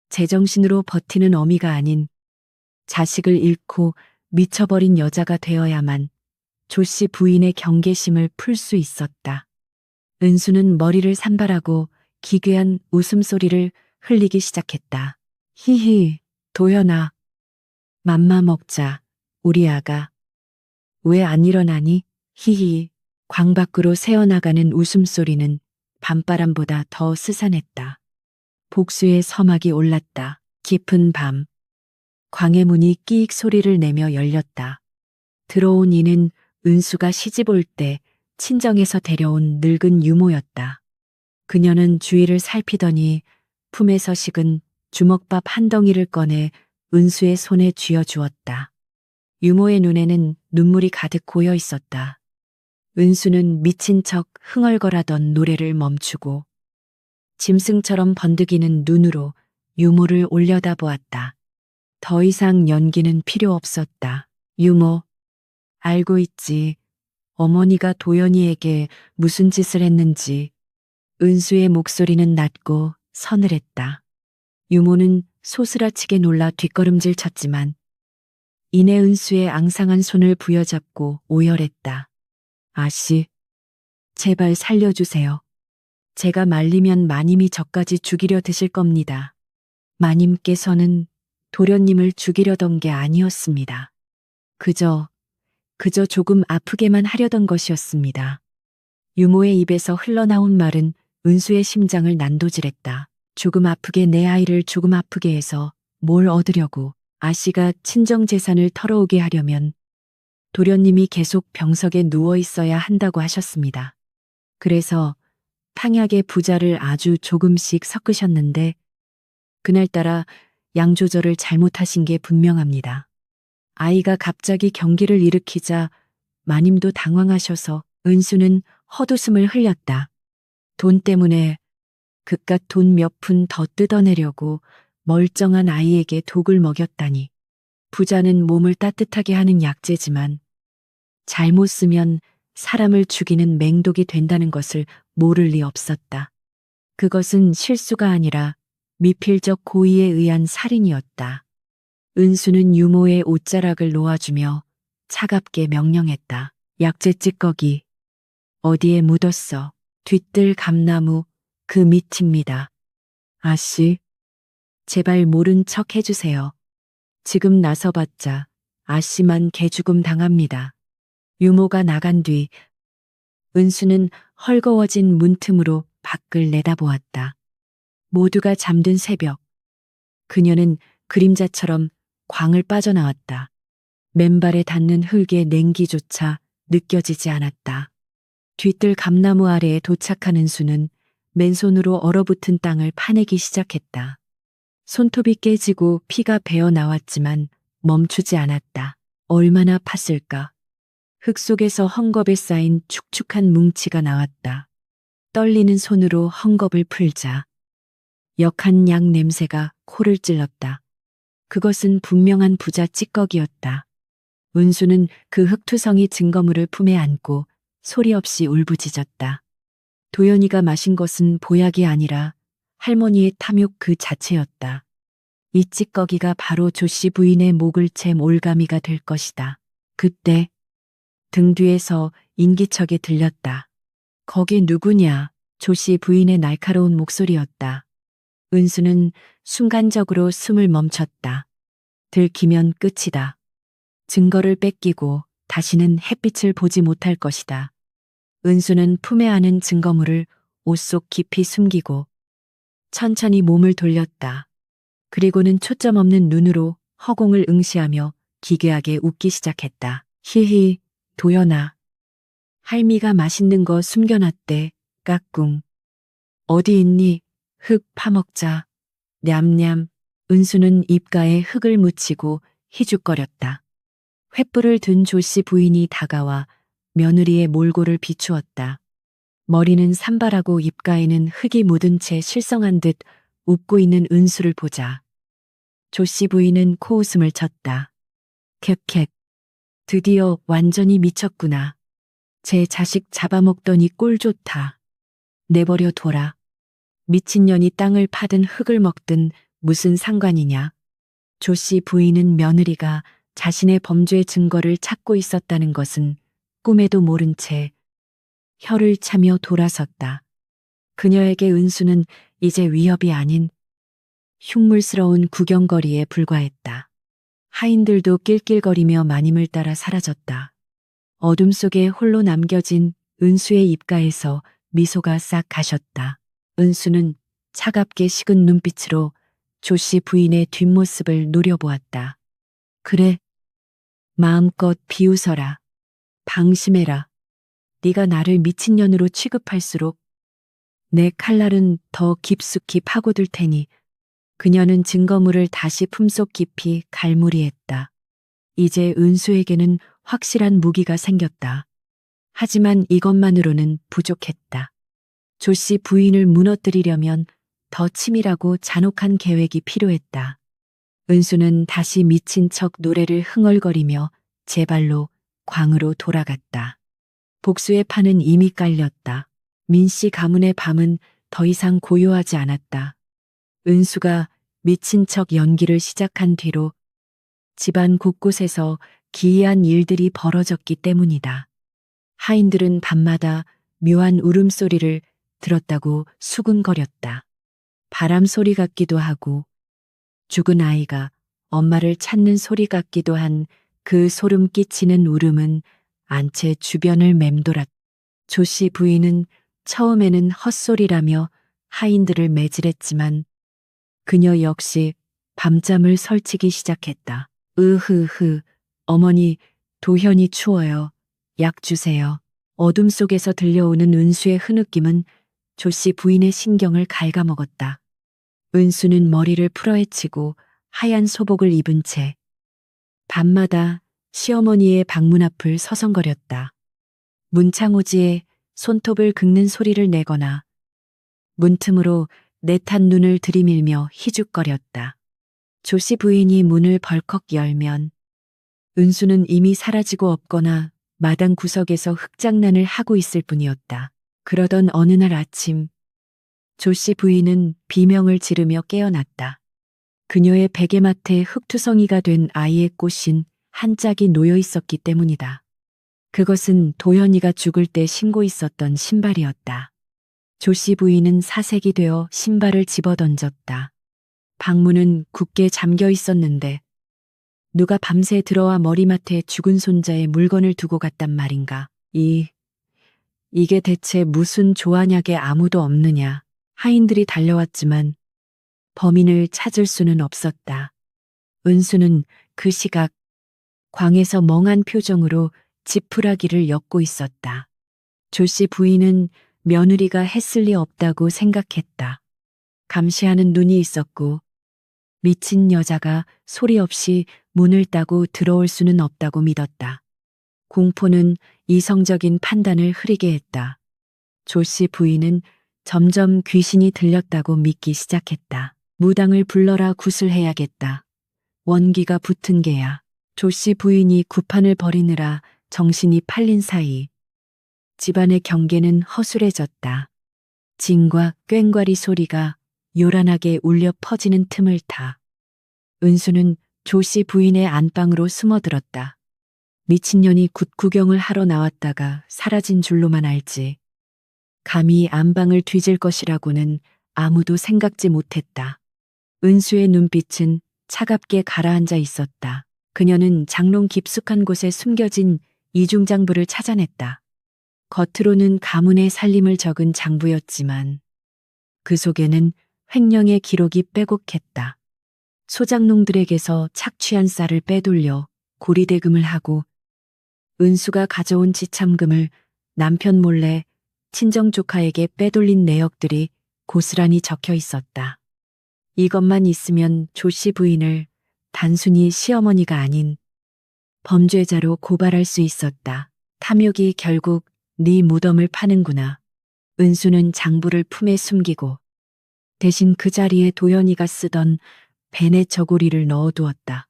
제정신으로 버티는 어미가 아닌 자식을 잃고 미쳐버린 여자가 되어야만 조씨 부인의 경계심을 풀 수 있었다. 은수는 머리를 산발하고 기괴한 웃음소리를 흘리기 시작했다. 히히, 도연아. 맘마 먹자, 우리 아가. 왜 안 일어나니? 히히. 광 밖으로 새어나가는 웃음소리는 밤바람보다 더 스산했다. 복수의 서막이 올랐다. 깊은 밤. 광의 문이 끼익 소리를 내며 열렸다. 들어온 이는 은수가 시집 올 때 친정에서 데려온 늙은 유모였다. 그녀는 주위를 살피더니 품에서 식은 주먹밥 한 덩이를 꺼내 은수의 손에 쥐어 주었다. 유모의 눈에는 눈물이 가득 고여 있었다. 은수는 미친 척 흥얼거라던 노래를 멈추고 짐승처럼 번득이는 눈으로 유모를 올려다보았다. 더 이상 연기는 필요 없었다. 유모, 알고 있지. 어머니가 도연이에게 무슨 짓을 했는지. 은수의 목소리는 낮고 서늘했다. 유모는 소스라치게 놀라 뒷걸음질 쳤지만 이내 은수의 앙상한 손을 부여잡고 오열했다. 아씨, 제발 살려주세요. 제가 말리면 마님이 저까지 죽이려 드실 겁니다. 마님께서는 도련님을 죽이려던 게 아니었습니다. 그저 조금 아프게만 하려던 것이었습니다. 유모의 입에서 흘러나온 말은 은수의 심장을 난도질했다. 조금 아프게 내 아이를 조금 아프게 해서 뭘 얻으려고. 아씨가 친정 재산을 털어오게 하려면 도련님이 계속 병석에 누워 있어야 한다고 하셨습니다. 그래서 탕약에 부자를 아주 조금씩 섞으셨는데 그날따라 양 조절을 잘못하신 게 분명합니다. 아이가 갑자기 경기를 일으키자 마님도 당황하셔서 은수는 헛웃음을 흘렸다. 돈 때문에 그깟 돈 몇 푼 더 뜯어내려고 멀쩡한 아이에게 독을 먹였다니. 부자는 몸을 따뜻하게 하는 약재지만 잘못 쓰면 사람을 죽이는 맹독이 된다는 것을 모를 리 없었다. 그것은 실수가 아니라 미필적 고의에 의한 살인이었다. 은수는 유모의 옷자락을 놓아주며 차갑게 명령했다. 약재 찌꺼기. 어디에 묻었어? 뒤뜰 감나무 그 밑입니다. 아씨, 제발 모른 척 해주세요. 지금 나서봤자 아씨만 개죽음 당합니다. 유모가 나간 뒤 은수는 헐거워진 문틈으로 밖을 내다보았다. 모두가 잠든 새벽. 그녀는 그림자처럼 광을 빠져나왔다. 맨발에 닿는 흙의 냉기조차 느껴지지 않았다. 뒤뜰 감나무 아래에 도착한 은수는 맨손으로 얼어붙은 땅을 파내기 시작했다. 손톱이 깨지고 피가 배어 나왔지만 멈추지 않았다. 얼마나 팠을까. 흙 속에서 헝겊에 쌓인 축축한 뭉치가 나왔다. 떨리는 손으로 헝겊을 풀자 역한 약 냄새가 코를 찔렀다. 그것은 분명한 부자 찌꺼기였다. 은수는 그 흙투성이 증거물을 품에 안고 소리 없이 울부짖었다. 도연이가 마신 것은 보약이 아니라 할머니의 탐욕 그 자체였다. 이 찌꺼기가 바로 조씨 부인의 목을 챈 올가미가 될 것이다. 그때 등 뒤에서 인기척이 들렸다. 거기 누구냐? 조씨 부인의 날카로운 목소리였다. 은수는 순간적으로 숨을 멈췄다. 들키면 끝이다. 증거를 뺏기고 다시는 햇빛을 보지 못할 것이다. 은수는 품에 안은 증거물을 옷 속 깊이 숨기고 천천히 몸을 돌렸다. 그리고는 초점 없는 눈으로 허공을 응시하며 기괴하게 웃기 시작했다. 히히, 도연아. 할미가 맛있는 거 숨겨놨대, 까꿍. 어디 있니? 흙 파먹자. 냠냠. 은수는 입가에 흙을 묻히고 희죽거렸다. 횃불을 든 조씨 부인이 다가와 며느리의 몰골을 비추었다. 머리는 산발하고 입가에는 흙이 묻은 채 실성한 듯 웃고 있는 은수를 보자 조씨 부인은 코웃음을 쳤다. 캡캡. 드디어 완전히 미쳤구나. 제 자식 잡아먹더니 꼴 좋다. 내버려 둬라. 미친년이 땅을 파든 흙을 먹든 무슨 상관이냐. 조씨 부인은 며느리가 자신의 범죄 증거를 찾고 있었다는 것은 꿈에도 모른 채 혀를 차며 돌아섰다. 그녀에게 은수는 이제 위협이 아닌 흉물스러운 구경거리에 불과했다. 하인들도 낄낄거리며 마님을 따라 사라졌다. 어둠 속에 홀로 남겨진 은수의 입가에서 미소가 싹 가셨다. 은수는 차갑게 식은 눈빛으로 조씨 부인의 뒷모습을 노려보았다. 그래, 마음껏 비웃어라. 방심해라. 네가 나를 미친년으로 취급할수록 내 칼날은 더 깊숙이 파고들 테니. 그녀는 증거물을 다시 품속 깊이 갈무리했다. 이제 은수에게는 확실한 무기가 생겼다. 하지만 이것만으로는 부족했다. 조씨 부인을 무너뜨리려면 더 치밀하고 잔혹한 계획이 필요했다. 은수는 다시 미친 척 노래를 흥얼거리며 제 발로 광으로 돌아갔다. 복수의 판은 이미 깔렸다. 민씨 가문의 밤은 더 이상 고요하지 않았다. 은수가 미친 척 연기를 시작한 뒤로 집안 곳곳에서 기이한 일들이 벌어졌기 때문이다. 하인들은 밤마다 묘한 울음소리를 들었다고 수군거렸다. 바람 소리 같기도 하고 죽은 아이가 엄마를 찾는 소리 같기도 한 그 소름 끼치는 울음은 안채 주변을 맴돌았다. 조씨 부인은 처음에는 헛소리라며 하인들을 매질했지만 그녀 역시 밤잠을 설치기 시작했다. 으흐흐, 어머니, 도현이 추워요. 약 주세요. 어둠 속에서 들려오는 은수의 흐느낌은 조씨 부인의 신경을 갉아먹었다. 은수는 머리를 풀어헤치고 하얀 소복을 입은 채 밤마다 시어머니의 방문 앞을 서성거렸다. 문창호지에 손톱을 긁는 소리를 내거나 문틈으로 내탄 눈을 들이밀며 희죽거렸다. 조씨 부인이 문을 벌컥 열면 은수는 이미 사라지고 없거나 마당 구석에서 흙장난을 하고 있을 뿐이었다. 그러던 어느 날 아침 조씨 부인은 비명을 지르며 깨어났다. 그녀의 베개맡에 흙투성이가 된 아이의 꽃인 한 짝이 놓여 있었기 때문이다. 그것은 도현이가 죽을 때 신고 있었던 신발이었다. 조씨 부인은 사색이 되어 신발을 집어던졌다. 방문은 굳게 잠겨 있었는데 누가 밤새 들어와 머리맡에 죽은 손자의 물건을 두고 갔단 말인가. 이게 대체 무슨 조한약에 아무도 없느냐. 하인들이 달려왔지만 범인을 찾을 수는 없었다. 은수는 그 시각 광에서 멍한 표정으로 지푸라기를 엮고 있었다. 조씨 부인은 며느리가 했을 리 없다고 생각했다. 감시하는 눈이 있었고 미친 여자가 소리 없이 문을 따고 들어올 수는 없다고 믿었다. 공포는 이성적인 판단을 흐리게 했다. 조씨 부인은 점점 귀신이 들렸다고 믿기 시작했다. 무당을 불러라 구슬해야겠다. 원기가 붙은 게야. 조씨 부인이 구판을 벌이느라 정신이 팔린 사이 집안의 경계는 허술해졌다. 징과 꽹과리 소리가 요란하게 울려 퍼지는 틈을 타 은수는 조씨 부인의 안방으로 숨어들었다. 미친년이 굿 구경을 하러 나왔다가 사라진 줄로만 알지. 감히 안방을 뒤질 것이라고는 아무도 생각지 못했다. 은수의 눈빛은 차갑게 가라앉아 있었다. 그녀는 장롱 깊숙한 곳에 숨겨진 이중장부를 찾아냈다. 겉으로는 가문의 살림을 적은 장부였지만 그 속에는 횡령의 기록이 빼곡했다. 소장농들에게서 착취한 쌀을 빼돌려 고리대금을 하고 은수가 가져온 지참금을 남편 몰래 친정 조카에게 빼돌린 내역들이 고스란히 적혀 있었다. 이것만 있으면 조씨 부인을 단순히 시어머니가 아닌 범죄자로 고발할 수 있었다. 탐욕이 결국 네 무덤을 파는구나. 은수는 장부를 품에 숨기고 대신 그 자리에 도연이가 쓰던 베넷 저고리를 넣어두었다.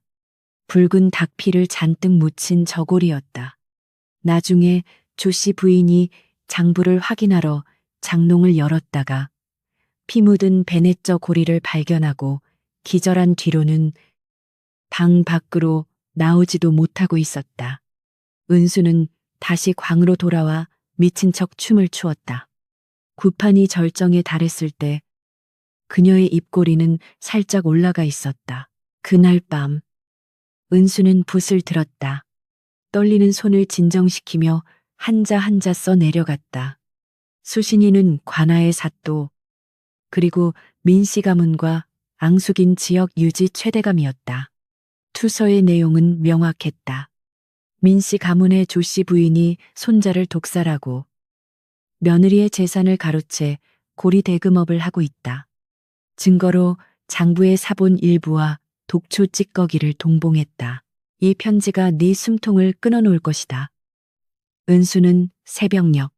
붉은 닭피를 잔뜩 묻힌 저고리였다. 나중에 조씨 부인이 장부를 확인하러 장롱을 열었다가 피 묻은 베넷 저고리를 발견하고 기절한 뒤로는 방 밖으로 나오지도 못하고 있었다. 은수는 다시 광으로 돌아와 미친 척 춤을 추었다. 구판이 절정에 달했을 때 그녀의 입꼬리는 살짝 올라가 있었다. 그날 밤 은수는 붓을 들었다. 떨리는 손을 진정시키며 한자 한자 써 내려갔다. 수신이는 관아의 사또 그리고 민씨 가문과 앙숙인 지역 유지 최대감이었다. 투서의 내용은 명확했다. 민씨 가문의 조씨 부인이 손자를 독살하고 며느리의 재산을 가로채 고리 대금업을 하고 있다. 증거로 장부의 사본 일부와 독초 찌꺼기를 동봉했다. 이 편지가 네 숨통을 끊어놓을 것이다. 은수는 새벽녘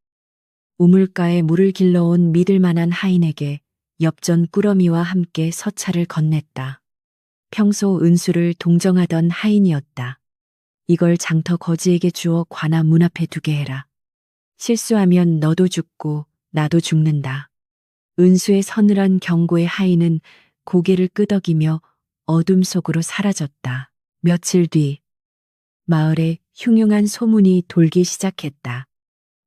우물가에 물을 길러온 믿을 만한 하인에게 엽전 꾸러미와 함께 서차를 건넸다. 평소 은수를 동정하던 하인이었다. 이걸 장터 거지에게 주어 관아 문 앞에 두게 해라. 실수하면 너도 죽고 나도 죽는다. 은수의 서늘한 경고의 하인은 고개를 끄덕이며 어둠 속으로 사라졌다. 며칠 뒤 마을에 흉흉한 소문이 돌기 시작했다.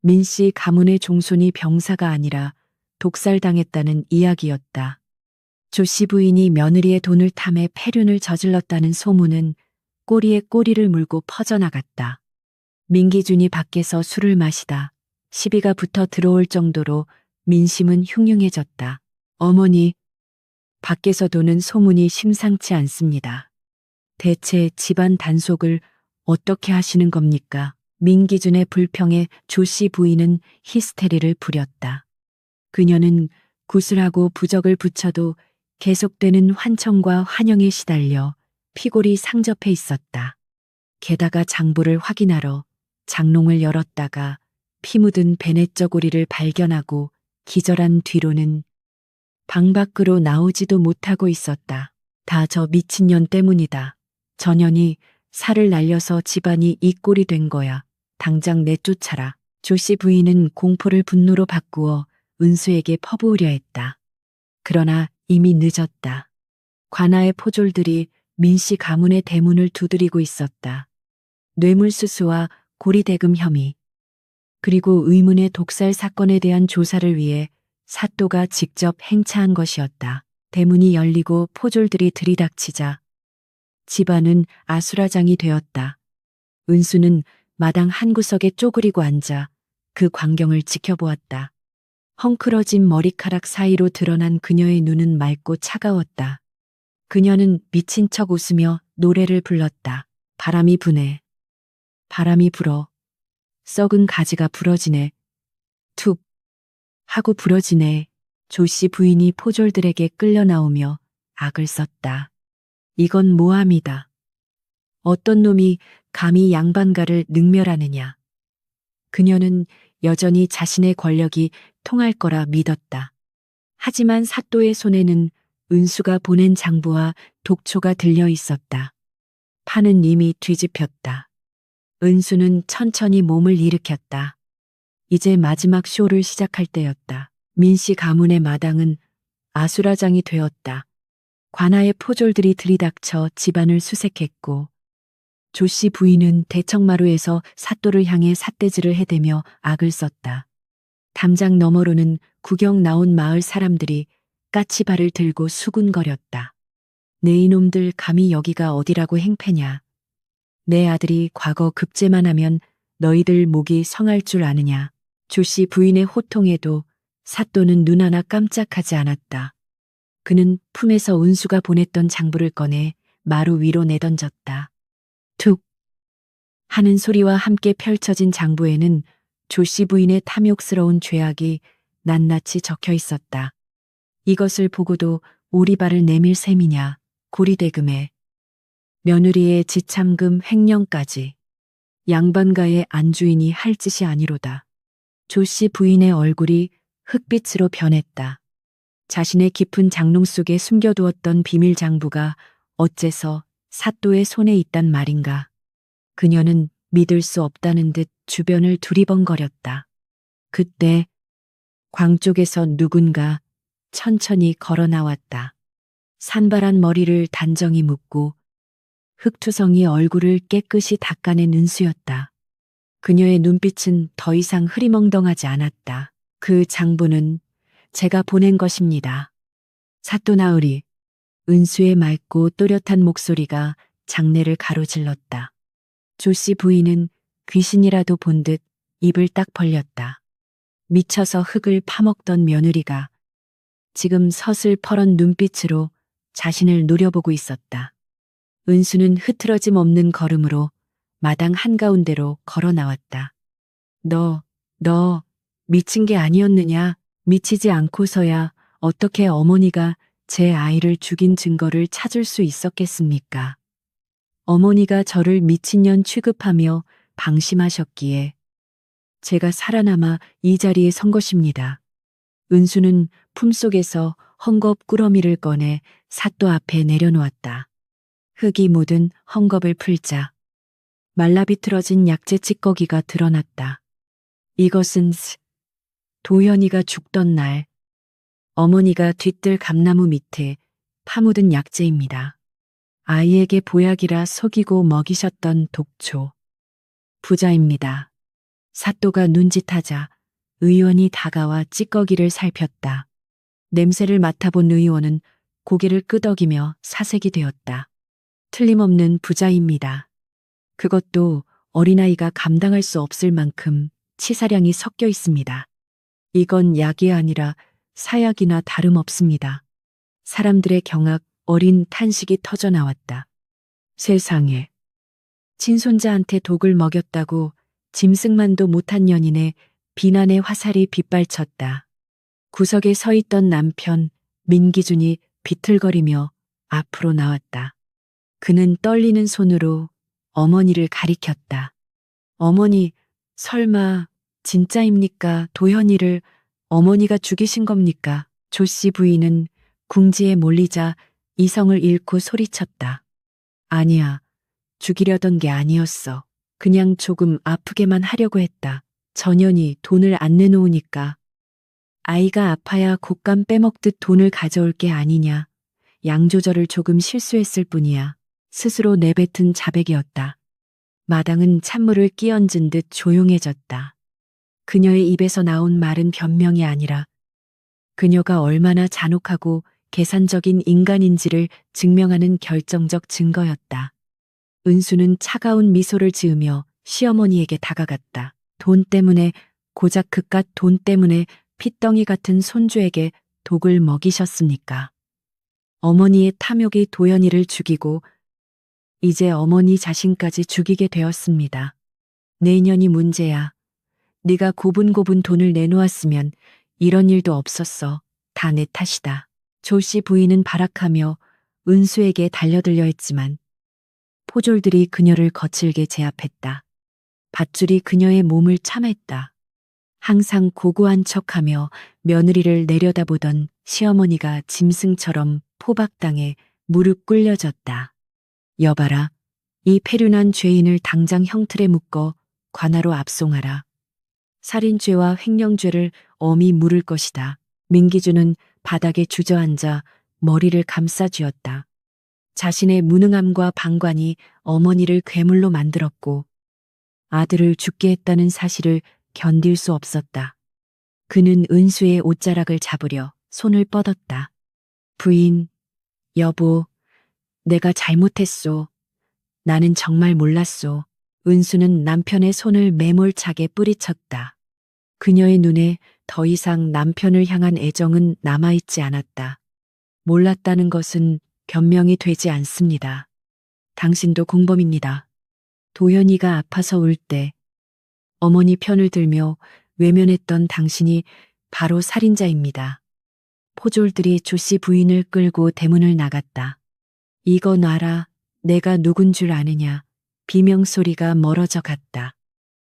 민씨 가문의 종손이 병사가 아니라 독살당했다는 이야기였다. 조씨 부인이 며느리의 돈을 탐해 폐륜을 저질렀다는 소문은 꼬리에 꼬리를 물고 퍼져나갔다. 민기준이 밖에서 술을 마시다 시비가 붙어 들어올 정도로 민심은 흉흉해졌다. 어머니, 밖에서 도는 소문이 심상치 않습니다. 대체 집안 단속을 어떻게 하시는 겁니까? 민기준의 불평에 조씨 부인은 히스테리를 부렸다. 그녀는 구슬하고 부적을 붙여도 계속되는 환청과 환영에 시달려 피골이 상접해 있었다. 게다가 장부를 확인하러 장롱을 열었다가 피 묻은 베넷 저고리를 발견하고 기절한 뒤로는 방 밖으로 나오지도 못하고 있었다. 다 저 미친년 때문이다. 저 년이 살을 날려서 집안이 이 꼴이 된 거야. 당장 내쫓아라. 조씨 부인은 공포를 분노로 바꾸어 은수에게 퍼부으려 했다. 그러나 이미 늦었다. 관아의 포졸들이 민씨 가문의 대문을 두드리고 있었다. 뇌물수수와 고리대금 혐의, 그리고 의문의 독살 사건에 대한 조사를 위해 사또가 직접 행차한 것이었다. 대문이 열리고 포졸들이 들이닥치자 집안은 아수라장이 되었다. 은수는 마당 한 구석에 쪼그리고 앉아 그 광경을 지켜보았다. 헝클어진 머리카락 사이로 드러난 그녀의 눈은 맑고 차가웠다. 그녀는 미친 척 웃으며 노래를 불렀다. 바람이 부네. 바람이 불어. 썩은 가지가 부러지네. 툭 하고 부러지네. 조씨 부인이 포졸들에게 끌려 나오며 악을 썼다. 이건 모함이다. 어떤 놈이 감히 양반가를 능멸하느냐. 그녀는 여전히 자신의 권력이 통할 거라 믿었다. 하지만 사또의 손에는 은수가 보낸 장부와 독초가 들려 있었다. 판은 이미 뒤집혔다. 은수는 천천히 몸을 일으켰다. 이제 마지막 쇼를 시작할 때였다. 민씨 가문의 마당은 아수라장이 되었다. 관아의 포졸들이 들이닥쳐 집안을 수색했고 조씨 부인은 대청마루에서 사또를 향해 삿대질을 해대며 악을 썼다. 담장 너머로는 구경 나온 마을 사람들이 까치발을 들고 수군거렸다. 네 이놈들 감히 여기가 어디라고 행패냐. 내 아들이 과거 급제만 하면 너희들 목이 성할 줄 아느냐. 조씨 부인의 호통에도 사또는 눈 하나 깜짝하지 않았다. 그는 품에서 은수가 보냈던 장부를 꺼내 마루 위로 내던졌다. 툭 하는 소리와 함께 펼쳐진 장부에는 조씨 부인의 탐욕스러운 죄악이 낱낱이 적혀 있었다. 이것을 보고도 오리발을 내밀 셈이냐. 고리대금에 며느리의 지참금 횡령까지 양반가의 안주인이 할 짓이 아니로다. 조씨 부인의 얼굴이 흑빛으로 변했다. 자신의 깊은 장롱 속에 숨겨두었던 비밀 장부가 어째서 사또의 손에 있단 말인가. 그녀는 믿을 수 없다는 듯 주변을 두리번거렸다. 그때 광 쪽에서 누군가 천천히 걸어 나왔다. 산발한 머리를 단정히 묶고 흑투성이 얼굴을 깨끗이 닦아낸 은수였다. 그녀의 눈빛은 더 이상 흐리멍덩하지 않았다. 그 장부는 제가 보낸 것입니다. 사또 나으리. 은수의 맑고 또렷한 목소리가 장내를 가로질렀다. 조씨 부인은 귀신이라도 본 듯 입을 딱 벌렸다. 미쳐서 흙을 파먹던 며느리가 지금 서슬퍼런 눈빛으로 자신을 노려보고 있었다. 은수는 흐트러짐 없는 걸음으로 마당 한가운데로 걸어 나왔다. 너 미친 게 아니었느냐? 미치지 않고서야 어떻게 어머니가 제 아이를 죽인 증거를 찾을 수 있었겠습니까? 어머니가 저를 미친년 취급하며 방심하셨기에 제가 살아남아 이 자리에 선 것입니다. 은수는 품속에서 헝겊 꾸러미를 꺼내 사또 앞에 내려놓았다. 흙이 묻은 헝겊을 풀자 말라비틀어진 약재 찌꺼기가 드러났다. 이것은 도현이가 죽던 날 어머니가 뒤뜰 감나무 밑에 파묻은 약재입니다. 아이에게 보약이라 속이고 먹이셨던 독초. 부자입니다. 사또가 눈짓하자 의원이 다가와 찌꺼기를 살폈다. 냄새를 맡아본 의원은 고개를 끄덕이며 사색이 되었다. 틀림없는 부자입니다. 그것도 어린아이가 감당할 수 없을 만큼 치사량이 섞여 있습니다. 이건 약이 아니라 사약이나 다름없습니다. 사람들의 경악 어린 탄식이 터져 나왔다. 세상에. 친손자한테 독을 먹였다고 짐승만도 못한 년인의 비난의 화살이 빗발쳤다. 구석에 서 있던 남편 민기준이 비틀거리며 앞으로 나왔다. 그는 떨리는 손으로 어머니를 가리켰다. 어머니, 설마 진짜입니까? 도현이를 어머니가 죽이신 겁니까? 조씨 부인은 궁지에 몰리자 이성을 잃고 소리쳤다. 아니야, 죽이려던 게 아니었어. 그냥 조금 아프게만 하려고 했다. 전현이 돈을 안 내놓으니까. 아이가 아파야 곶감 빼먹듯 돈을 가져올 게 아니냐. 양 조절을 조금 실수했을 뿐이야. 스스로 내뱉은 자백이었다. 마당은 찬물을 끼얹은 듯 조용해졌다. 그녀의 입에서 나온 말은 변명이 아니라 그녀가 얼마나 잔혹하고 계산적인 인간인지를 증명하는 결정적 증거였다. 은수는 차가운 미소를 지으며 시어머니에게 다가갔다. 돈 때문에, 고작 그깟 돈 때문에 핏덩이 같은 손주에게 독을 먹이셨습니까? 어머니의 탐욕이 도연이를 죽이고 이제 어머니 자신까지 죽이게 되었습니다. 내년이 문제야. 네가 고분고분 돈을 내놓았으면 이런 일도 없었어. 다 내 탓이다. 조씨 부인은 발악하며 은수에게 달려들려 했지만 포졸들이 그녀를 거칠게 제압했다. 밧줄이 그녀의 몸을 참았다. 항상 고고한 척하며 며느리를 내려다보던 시어머니가 짐승처럼 포박당해 무릎 꿇려졌다. 여봐라, 이 패륜한 죄인을 당장 형틀에 묶어 관하로 압송하라. 살인죄와 횡령죄를 엄히 물을 것이다. 민기준은 바닥에 주저앉아 머리를 감싸쥐었다. 자신의 무능함과 방관이 어머니를 괴물로 만들었고 아들을 죽게 했다는 사실을 견딜 수 없었다. 그는 은수의 옷자락을 잡으려 손을 뻗었다. 부인, 여보, 내가 잘못했소. 나는 정말 몰랐소. 은수는 남편의 손을 매몰차게 뿌리쳤다. 그녀의 눈에 더 이상 남편을 향한 애정은 남아있지 않았다. 몰랐다는 것은 변명이 되지 않습니다. 당신도 공범입니다. 도현이가 아파서 울 때 어머니 편을 들며 외면했던 당신이 바로 살인자입니다. 포졸들이 조씨 부인을 끌고 대문을 나갔다. 이거 놔라. 내가 누군 줄 아느냐. 비명소리가 멀어져 갔다.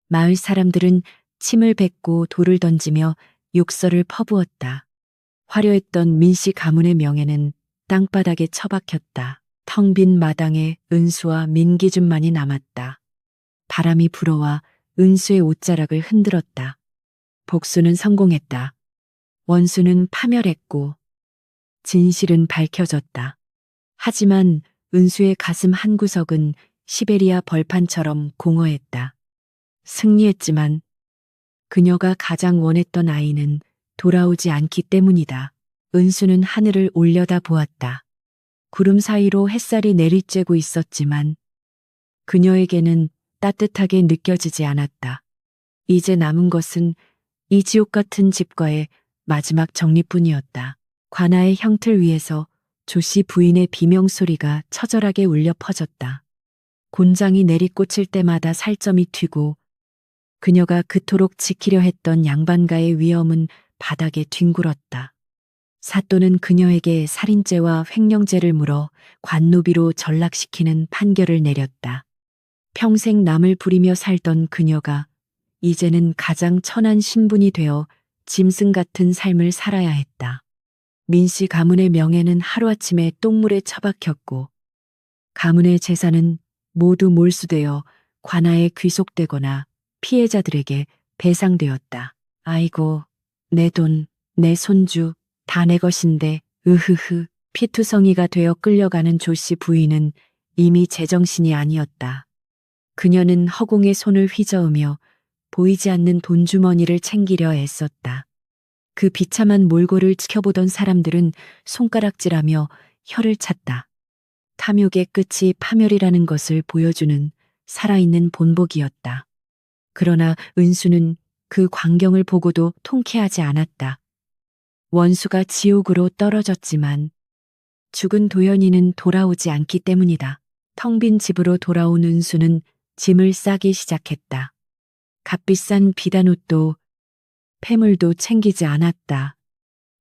마을 사람들은 침을 뱉고 돌을 던지며 욕설을 퍼부었다. 화려했던 민씨 가문의 명예는 땅바닥에 처박혔다. 텅 빈 마당에 은수와 민기준만이 남았다. 바람이 불어와 은수의 옷자락을 흔들었다. 복수는 성공했다. 원수는 파멸했고 진실은 밝혀졌다. 하지만 은수의 가슴 한구석은 시베리아 벌판처럼 공허했다. 승리했지만 그녀가 가장 원했던 아이는 돌아오지 않기 때문이다. 은수는 하늘을 올려다 보았다. 구름 사이로 햇살이 내리쬐고 있었지만 그녀에게는 따뜻하게 느껴지지 않았다. 이제 남은 것은 이 지옥 같은 집과의 마지막 정리뿐이었다. 관아의 형틀 위에서 조씨 부인의 비명소리가 처절하게 울려 퍼졌다. 곤장이 내리꽂힐 때마다 살점이 튀고 그녀가 그토록 지키려 했던 양반가의 위엄은 바닥에 뒹굴었다. 사또는 그녀에게 살인죄와 횡령죄를 물어 관노비로 전락시키는 판결을 내렸다. 평생 남을 부리며 살던 그녀가 이제는 가장 천한 신분이 되어 짐승 같은 삶을 살아야 했다. 민씨 가문의 명예는 하루아침에 똥물에 처박혔고 가문의 재산은 모두 몰수되어 관아에 귀속되거나 피해자들에게 배상되었다. 아이고, 내 돈, 내 손주, 다 내 것인데, 으흐흐. 피투성이가 되어 끌려가는 조씨 부인은 이미 제정신이 아니었다. 그녀는 허공에 손을 휘저으며 보이지 않는 돈주머니를 챙기려 애썼다. 그 비참한 몰골을 지켜보던 사람들은 손가락질하며 혀를 찼다. 탐욕의 끝이 파멸이라는 것을 보여주는 살아있는 본보기였다. 그러나 은수는 그 광경을 보고도 통쾌하지 않았다. 원수가 지옥으로 떨어졌지만 죽은 도연이는 돌아오지 않기 때문이다. 텅 빈 집으로 돌아온 은수는 짐을 싸기 시작했다. 값비싼 비단옷도 폐물도 챙기지 않았다.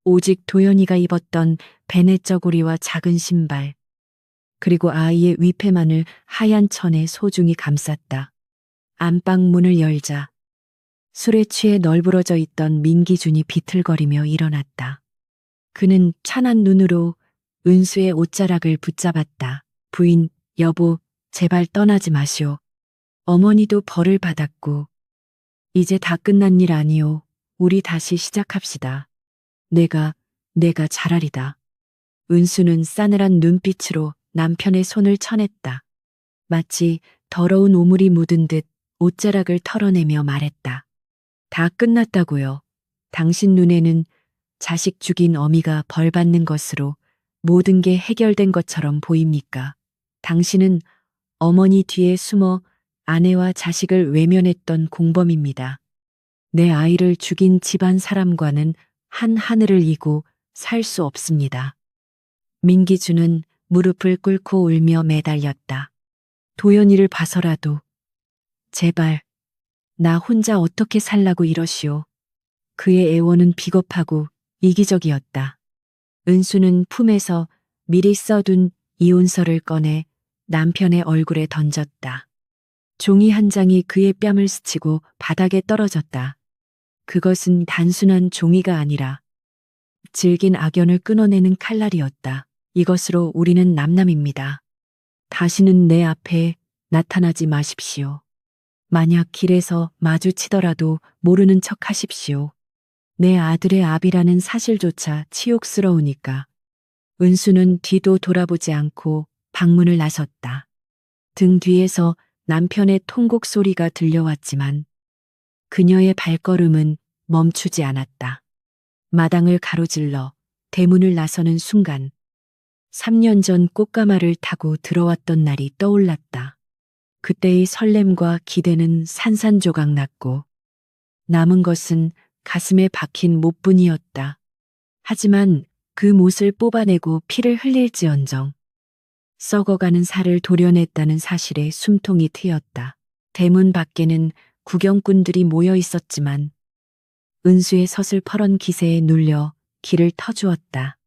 오직 도연이가 입었던 베네 저고리와 작은 신발, 그리고 아이의 위패만을 하얀 천에 소중히 감쌌다. 안방 문을 열자 술에 취해 널브러져 있던 민기준이 비틀거리며 일어났다. 그는 찬한 눈으로 은수의 옷자락을 붙잡았다. 부인, 여보, 제발 떠나지 마시오. 어머니도 벌을 받았고 이제 다 끝난 일 아니오. 우리 다시 시작합시다. 내가 잘하리다. 은수는 싸늘한 눈빛으로 남편의 손을 쳐냈다. 마치 더러운 오물이 묻은 듯 옷자락을 털어내며 말했다. 다 끝났다고요. 당신 눈에는 자식 죽인 어미가 벌 받는 것으로 모든 게 해결된 것처럼 보입니까? 당신은 어머니 뒤에 숨어 아내와 자식을 외면했던 공범입니다. 내 아이를 죽인 집안 사람과는 한 하늘을 이고 살 수 없습니다. 민기준은 무릎을 꿇고 울며 매달렸다. 도연이를 봐서라도 제발 나 혼자 어떻게 살라고 이러시오. 그의 애원은 비겁하고 이기적이었다. 은수는 품에서 미리 써둔 이혼서를 꺼내 남편의 얼굴에 던졌다. 종이 한 장이 그의 뺨을 스치고 바닥에 떨어졌다. 그것은 단순한 종이가 아니라 질긴 악연을 끊어내는 칼날이었다. 이것으로 우리는 남남입니다. 다시는 내 앞에 나타나지 마십시오. 만약 길에서 마주치더라도 모르는 척 하십시오. 내 아들의 아비라는 사실조차 치욕스러우니까. 은수는 뒤도 돌아보지 않고 방문을 나섰다. 등 뒤에서 남편의 통곡 소리가 들려왔지만 그녀의 발걸음은 멈추지 않았다. 마당을 가로질러 대문을 나서는 순간 3년 전 꽃가마를 타고 들어왔던 날이 떠올랐다. 그때의 설렘과 기대는 산산조각 났고 남은 것은 가슴에 박힌 못뿐이었다. 하지만 그 못을 뽑아내고 피를 흘릴지언정 썩어가는 살을 도려냈다는 사실에 숨통이 트였다. 대문 밖에는 구경꾼들이 모여 있었지만 은수의 서슬퍼런 기세에 눌려 길을 터주었다.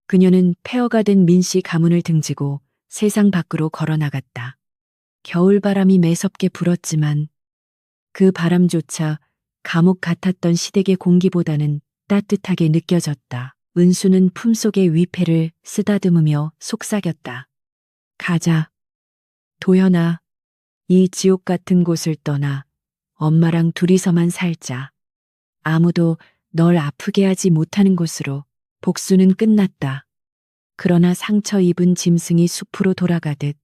그녀는 폐허가 된 민씨 가문을 등지고 세상 밖으로 걸어나갔다. 겨울바람이 매섭게 불었지만 그 바람조차 감옥 같았던 시댁의 공기보다는 따뜻하게 느껴졌다. 은수는 품속의 위패를 쓰다듬으며 속삭였다. 가자. 도연아, 이 지옥 같은 곳을 떠나 엄마랑 둘이서만 살자. 아무도 널 아프게 하지 못하는 곳으로. 복수는 끝났다. 그러나 상처 입은 짐승이 숲으로 돌아가듯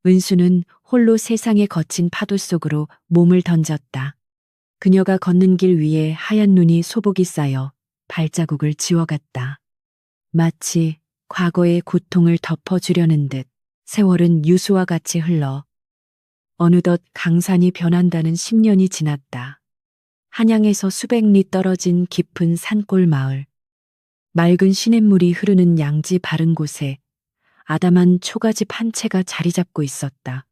은수는 홀로 세상의 거친 파도 속으로 몸을 던졌다. 그녀가 걷는 길 위에 하얀 눈이 소복이 쌓여 발자국을 지워갔다. 마치 과거의 고통을 덮어주려는 듯 세월은 유수와 같이 흘러 어느덧 강산이 변한다는 10년이 지났다. 한양에서 수백 리 떨어진 깊은 산골 마을. 맑은 시냇물이 흐르는 양지 바른 곳에 아담한 초가집 한 채가 자리 잡고 있었다.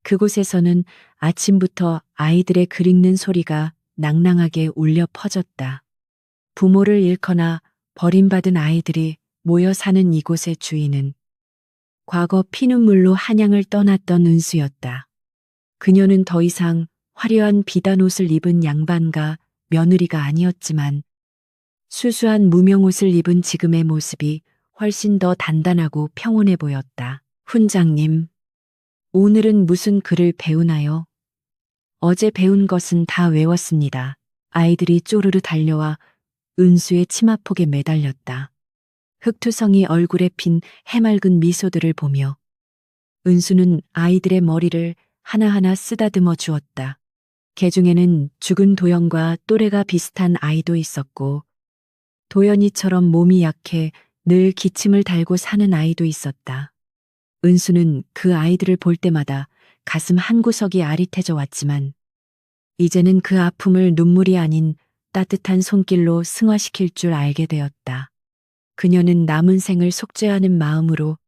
그곳에서는 아침부터 아이들의 글 읽는 소리가 낭낭하게 울려 퍼졌다. 부모를 잃거나 버림받은 아이들이 모여 사는 이곳의 주인은 과거 피눈물로 한양을 떠났던 은수였다. 그녀는 더 이상 화려한 비단 옷을 입은 양반가 며느리가 아니었지만 수수한 무명옷을 입은 지금의 모습이 훨씬 더 단단하고 평온해 보였다. 훈장님, 오늘은 무슨 글을 배우나요? 어제 배운 것은 다 외웠습니다. 아이들이 쪼르르 달려와 은수의 치마폭에 매달렸다. 흑투성이 얼굴에 핀 해맑은 미소들을 보며 은수는 아이들의 머리를 하나하나 쓰다듬어 주었다. 개 중에는 죽은 도연과 또래가 비슷한 아이도 있었고 도연이처럼 몸이 약해 늘 기침을 달고 사는 아이도 있었다. 은수는 그 아이들을 볼 때마다 가슴 한구석이 아릿해져 왔지만 이제는 그 아픔을 눈물이 아닌 따뜻한 손길로 승화시킬 줄 알게 되었다. 그녀는 남은 생을 속죄하는 마음으로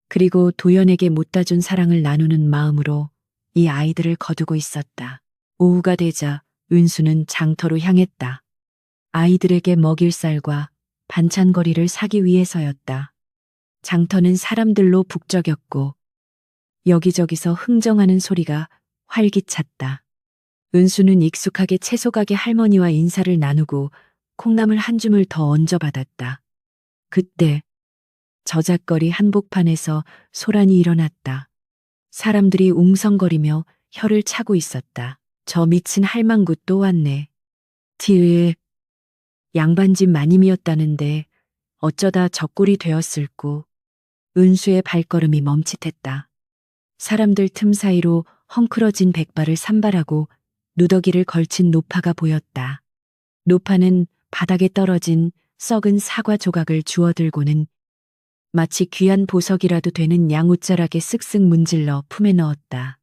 그리고 도연에게 못다 준 사랑을 나누는 마음으로 이 아이들을 거두고 있었다. 오후가 되자 은수는 장터로 향했다. 아이들에게 먹일 쌀과 반찬거리를 사기 위해서였다. 장터는 사람들로 북적였고 여기저기서 흥정하는 소리가 활기찼다. 은수는 익숙하게 채소가게 할머니와 인사를 나누고 콩나물 한 줌을 더 얹어받았다. 그때 저작거리 한복판에서 소란이 일어났다. 사람들이 웅성거리며 혀를 차고 있었다. 저 미친 할망구 또 왔네. 티을 양반집 마님이었다는데 어쩌다 적골이 되었을꼬. 은수의 발걸음이 멈칫했다. 사람들 틈 사이로 헝클어진 백발을 산발하고 누더기를 걸친 노파가 보였다. 노파는 바닥에 떨어진 썩은 사과 조각을 주워들고는 마치 귀한 보석이라도 되는 양웃자락에 쓱쓱 문질러 품에 넣었다.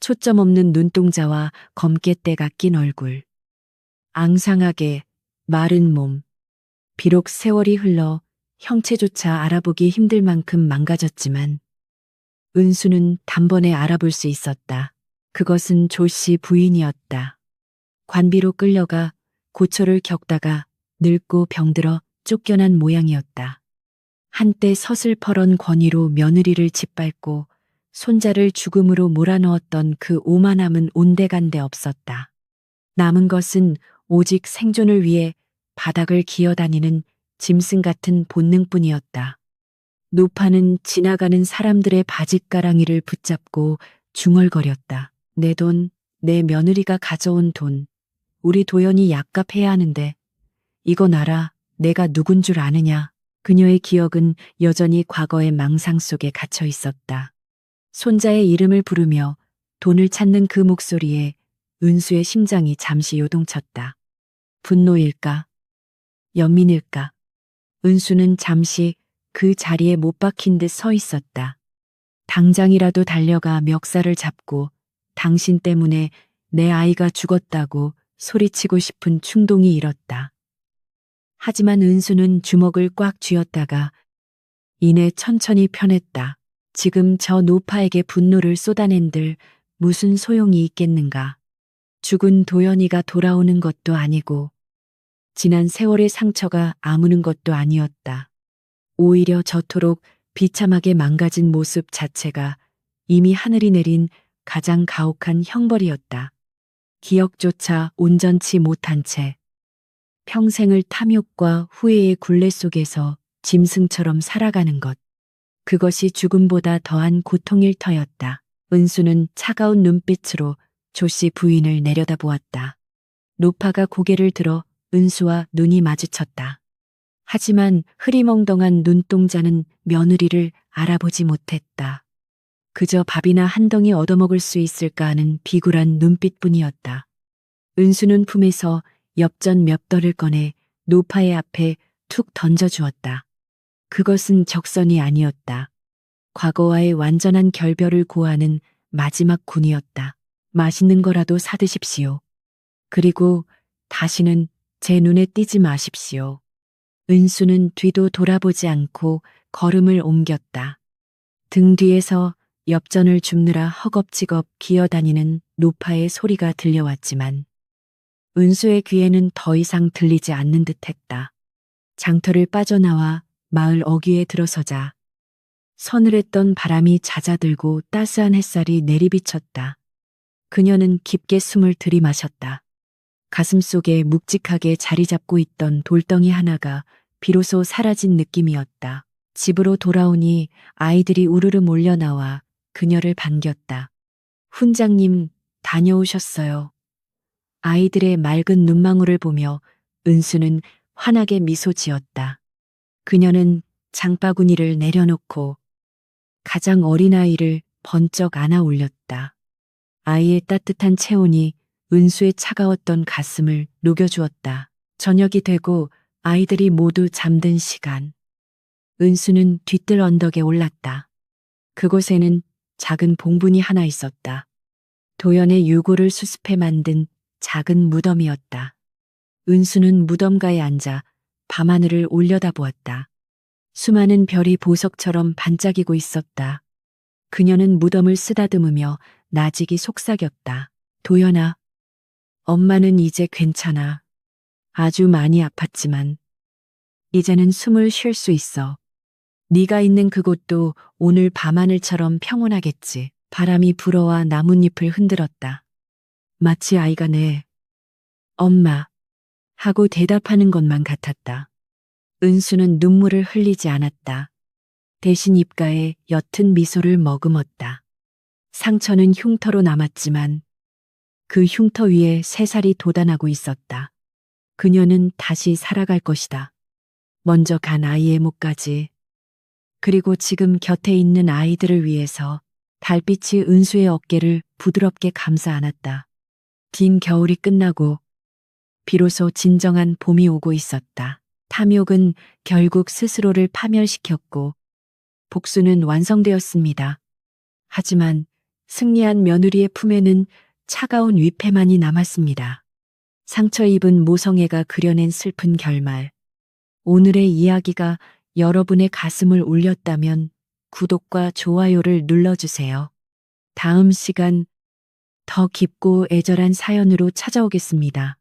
초점 없는 눈동자와 검게 때가 낀 얼굴. 앙상하게 마른 몸. 비록 세월이 흘러 형체조차 알아보기 힘들 만큼 망가졌지만 은수는 단번에 알아볼 수 있었다. 그것은 조씨 부인이었다. 관비로 끌려가 고초를 겪다가 늙고 병들어 쫓겨난 모양이었다. 한때 서슬퍼런 권위로 며느리를 짓밟고 손자를 죽음으로 몰아넣었던 그 오만함은 온데간데 없었다. 남은 것은 오직 생존을 위해 바닥을 기어다니는 짐승 같은 본능뿐이었다. 노파는 지나가는 사람들의 바짓가랑이를 붙잡고 중얼거렸다. 내 돈, 내 며느리가 가져온 돈, 우리 도연이 약값해야 하는데 이건 알아. 내가 누군 줄 아느냐. 그녀의 기억은 여전히 과거의 망상 속에 갇혀 있었다. 손자의 이름을 부르며 돈을 찾는 그 목소리에 은수의 심장이 잠시 요동쳤다. 분노일까? 연민일까? 은수는 잠시 그 자리에 못 박힌 듯 서 있었다. 당장이라도 달려가 멱살을 잡고 당신 때문에 내 아이가 죽었다고 소리치고 싶은 충동이 일었다. 하지만 은수는 주먹을 꽉 쥐었다가 이내 천천히 펴냈다. 지금 저 노파에게 분노를 쏟아낸들 무슨 소용이 있겠는가. 죽은 도연이가 돌아오는 것도 아니고 지난 세월의 상처가 아무는 것도 아니었다. 오히려 저토록 비참하게 망가진 모습 자체가 이미 하늘이 내린 가장 가혹한 형벌이었다. 기억조차 온전치 못한 채 평생을 탐욕과 후회의 굴레 속에서 짐승처럼 살아가는 것. 그것이 죽음보다 더한 고통일 터였다. 은수는 차가운 눈빛으로 조씨 부인을 내려다보았다. 노파가 고개를 들어 은수와 눈이 마주쳤다. 하지만 흐리멍덩한 눈동자는 며느리를 알아보지 못했다. 그저 밥이나 한 덩이 얻어먹을 수 있을까 하는 비굴한 눈빛뿐이었다. 은수는 품에서 엽전 몇 덜을 꺼내 노파의 앞에 툭 던져주었다. 그것은 적선이 아니었다. 과거와의 완전한 결별을 고하는 마지막 군이었다. 맛있는 거라도 사드십시오. 그리고 다시는 제 눈에 띄지 마십시오. 은수는 뒤도 돌아보지 않고 걸음을 옮겼다. 등 뒤에서 엽전을 줍느라 허겁지겁 기어다니는 노파의 소리가 들려왔지만 은수의 귀에는 더 이상 들리지 않는 듯했다. 장터를 빠져나와 마을 어귀에 들어서자 서늘했던 바람이 잦아들고 따스한 햇살이 내리비쳤다. 그녀는 깊게 숨을 들이마셨다. 가슴속에 묵직하게 자리 잡고 있던 돌덩이 하나가 비로소 사라진 느낌이었다. 집으로 돌아오니 아이들이 우르르 몰려나와 그녀를 반겼다. 훈장님, 다녀오셨어요. 아이들의 맑은 눈망울을 보며 은수는 환하게 미소 지었다. 그녀는 장바구니를 내려놓고 가장 어린 아이를 번쩍 안아 올렸다. 아이의 따뜻한 체온이 은수의 차가웠던 가슴을 녹여주었다. 저녁이 되고 아이들이 모두 잠든 시간. 은수는 뒤뜰 언덕에 올랐다. 그곳에는 작은 봉분이 하나 있었다. 도연의 유골을 수습해 만든 작은 무덤이었다. 은수는 무덤가에 앉아 밤하늘을 올려다보았다. 수많은 별이 보석처럼 반짝이고 있었다. 그녀는 무덤을 쓰다듬으며 나직이 속삭였다. 도연아, 엄마는 이제 괜찮아. 아주 많이 아팠지만 이제는 숨을 쉴 수 있어. 네가 있는 그곳도 오늘 밤하늘처럼 평온하겠지. 바람이 불어와 나뭇잎을 흔들었다. 마치 아이가 네, 엄마, 하고 대답하는 것만 같았다. 은수는 눈물을 흘리지 않았다. 대신 입가에 옅은 미소를 머금었다. 상처는 흉터로 남았지만 그 흉터 위에 새살이 돋아나고 있었다. 그녀는 다시 살아갈 것이다. 먼저 간 아이의 목까지. 그리고 지금 곁에 있는 아이들을 위해서 달빛이 은수의 어깨를 부드럽게 감싸 안았다. 긴 겨울이 끝나고 비로소 진정한 봄이 오고 있었다. 탐욕은 결국 스스로를 파멸시켰고 복수는 완성되었습니다. 하지만 승리한 며느리의 품에는 차가운 위패만이 남았습니다. 상처 입은 모성애가 그려낸 슬픈 결말. 오늘의 이야기가 여러분의 가슴을 울렸다면 구독과 좋아요를 눌러주세요. 다음 시간 더 깊고 애절한 사연으로 찾아오겠습니다.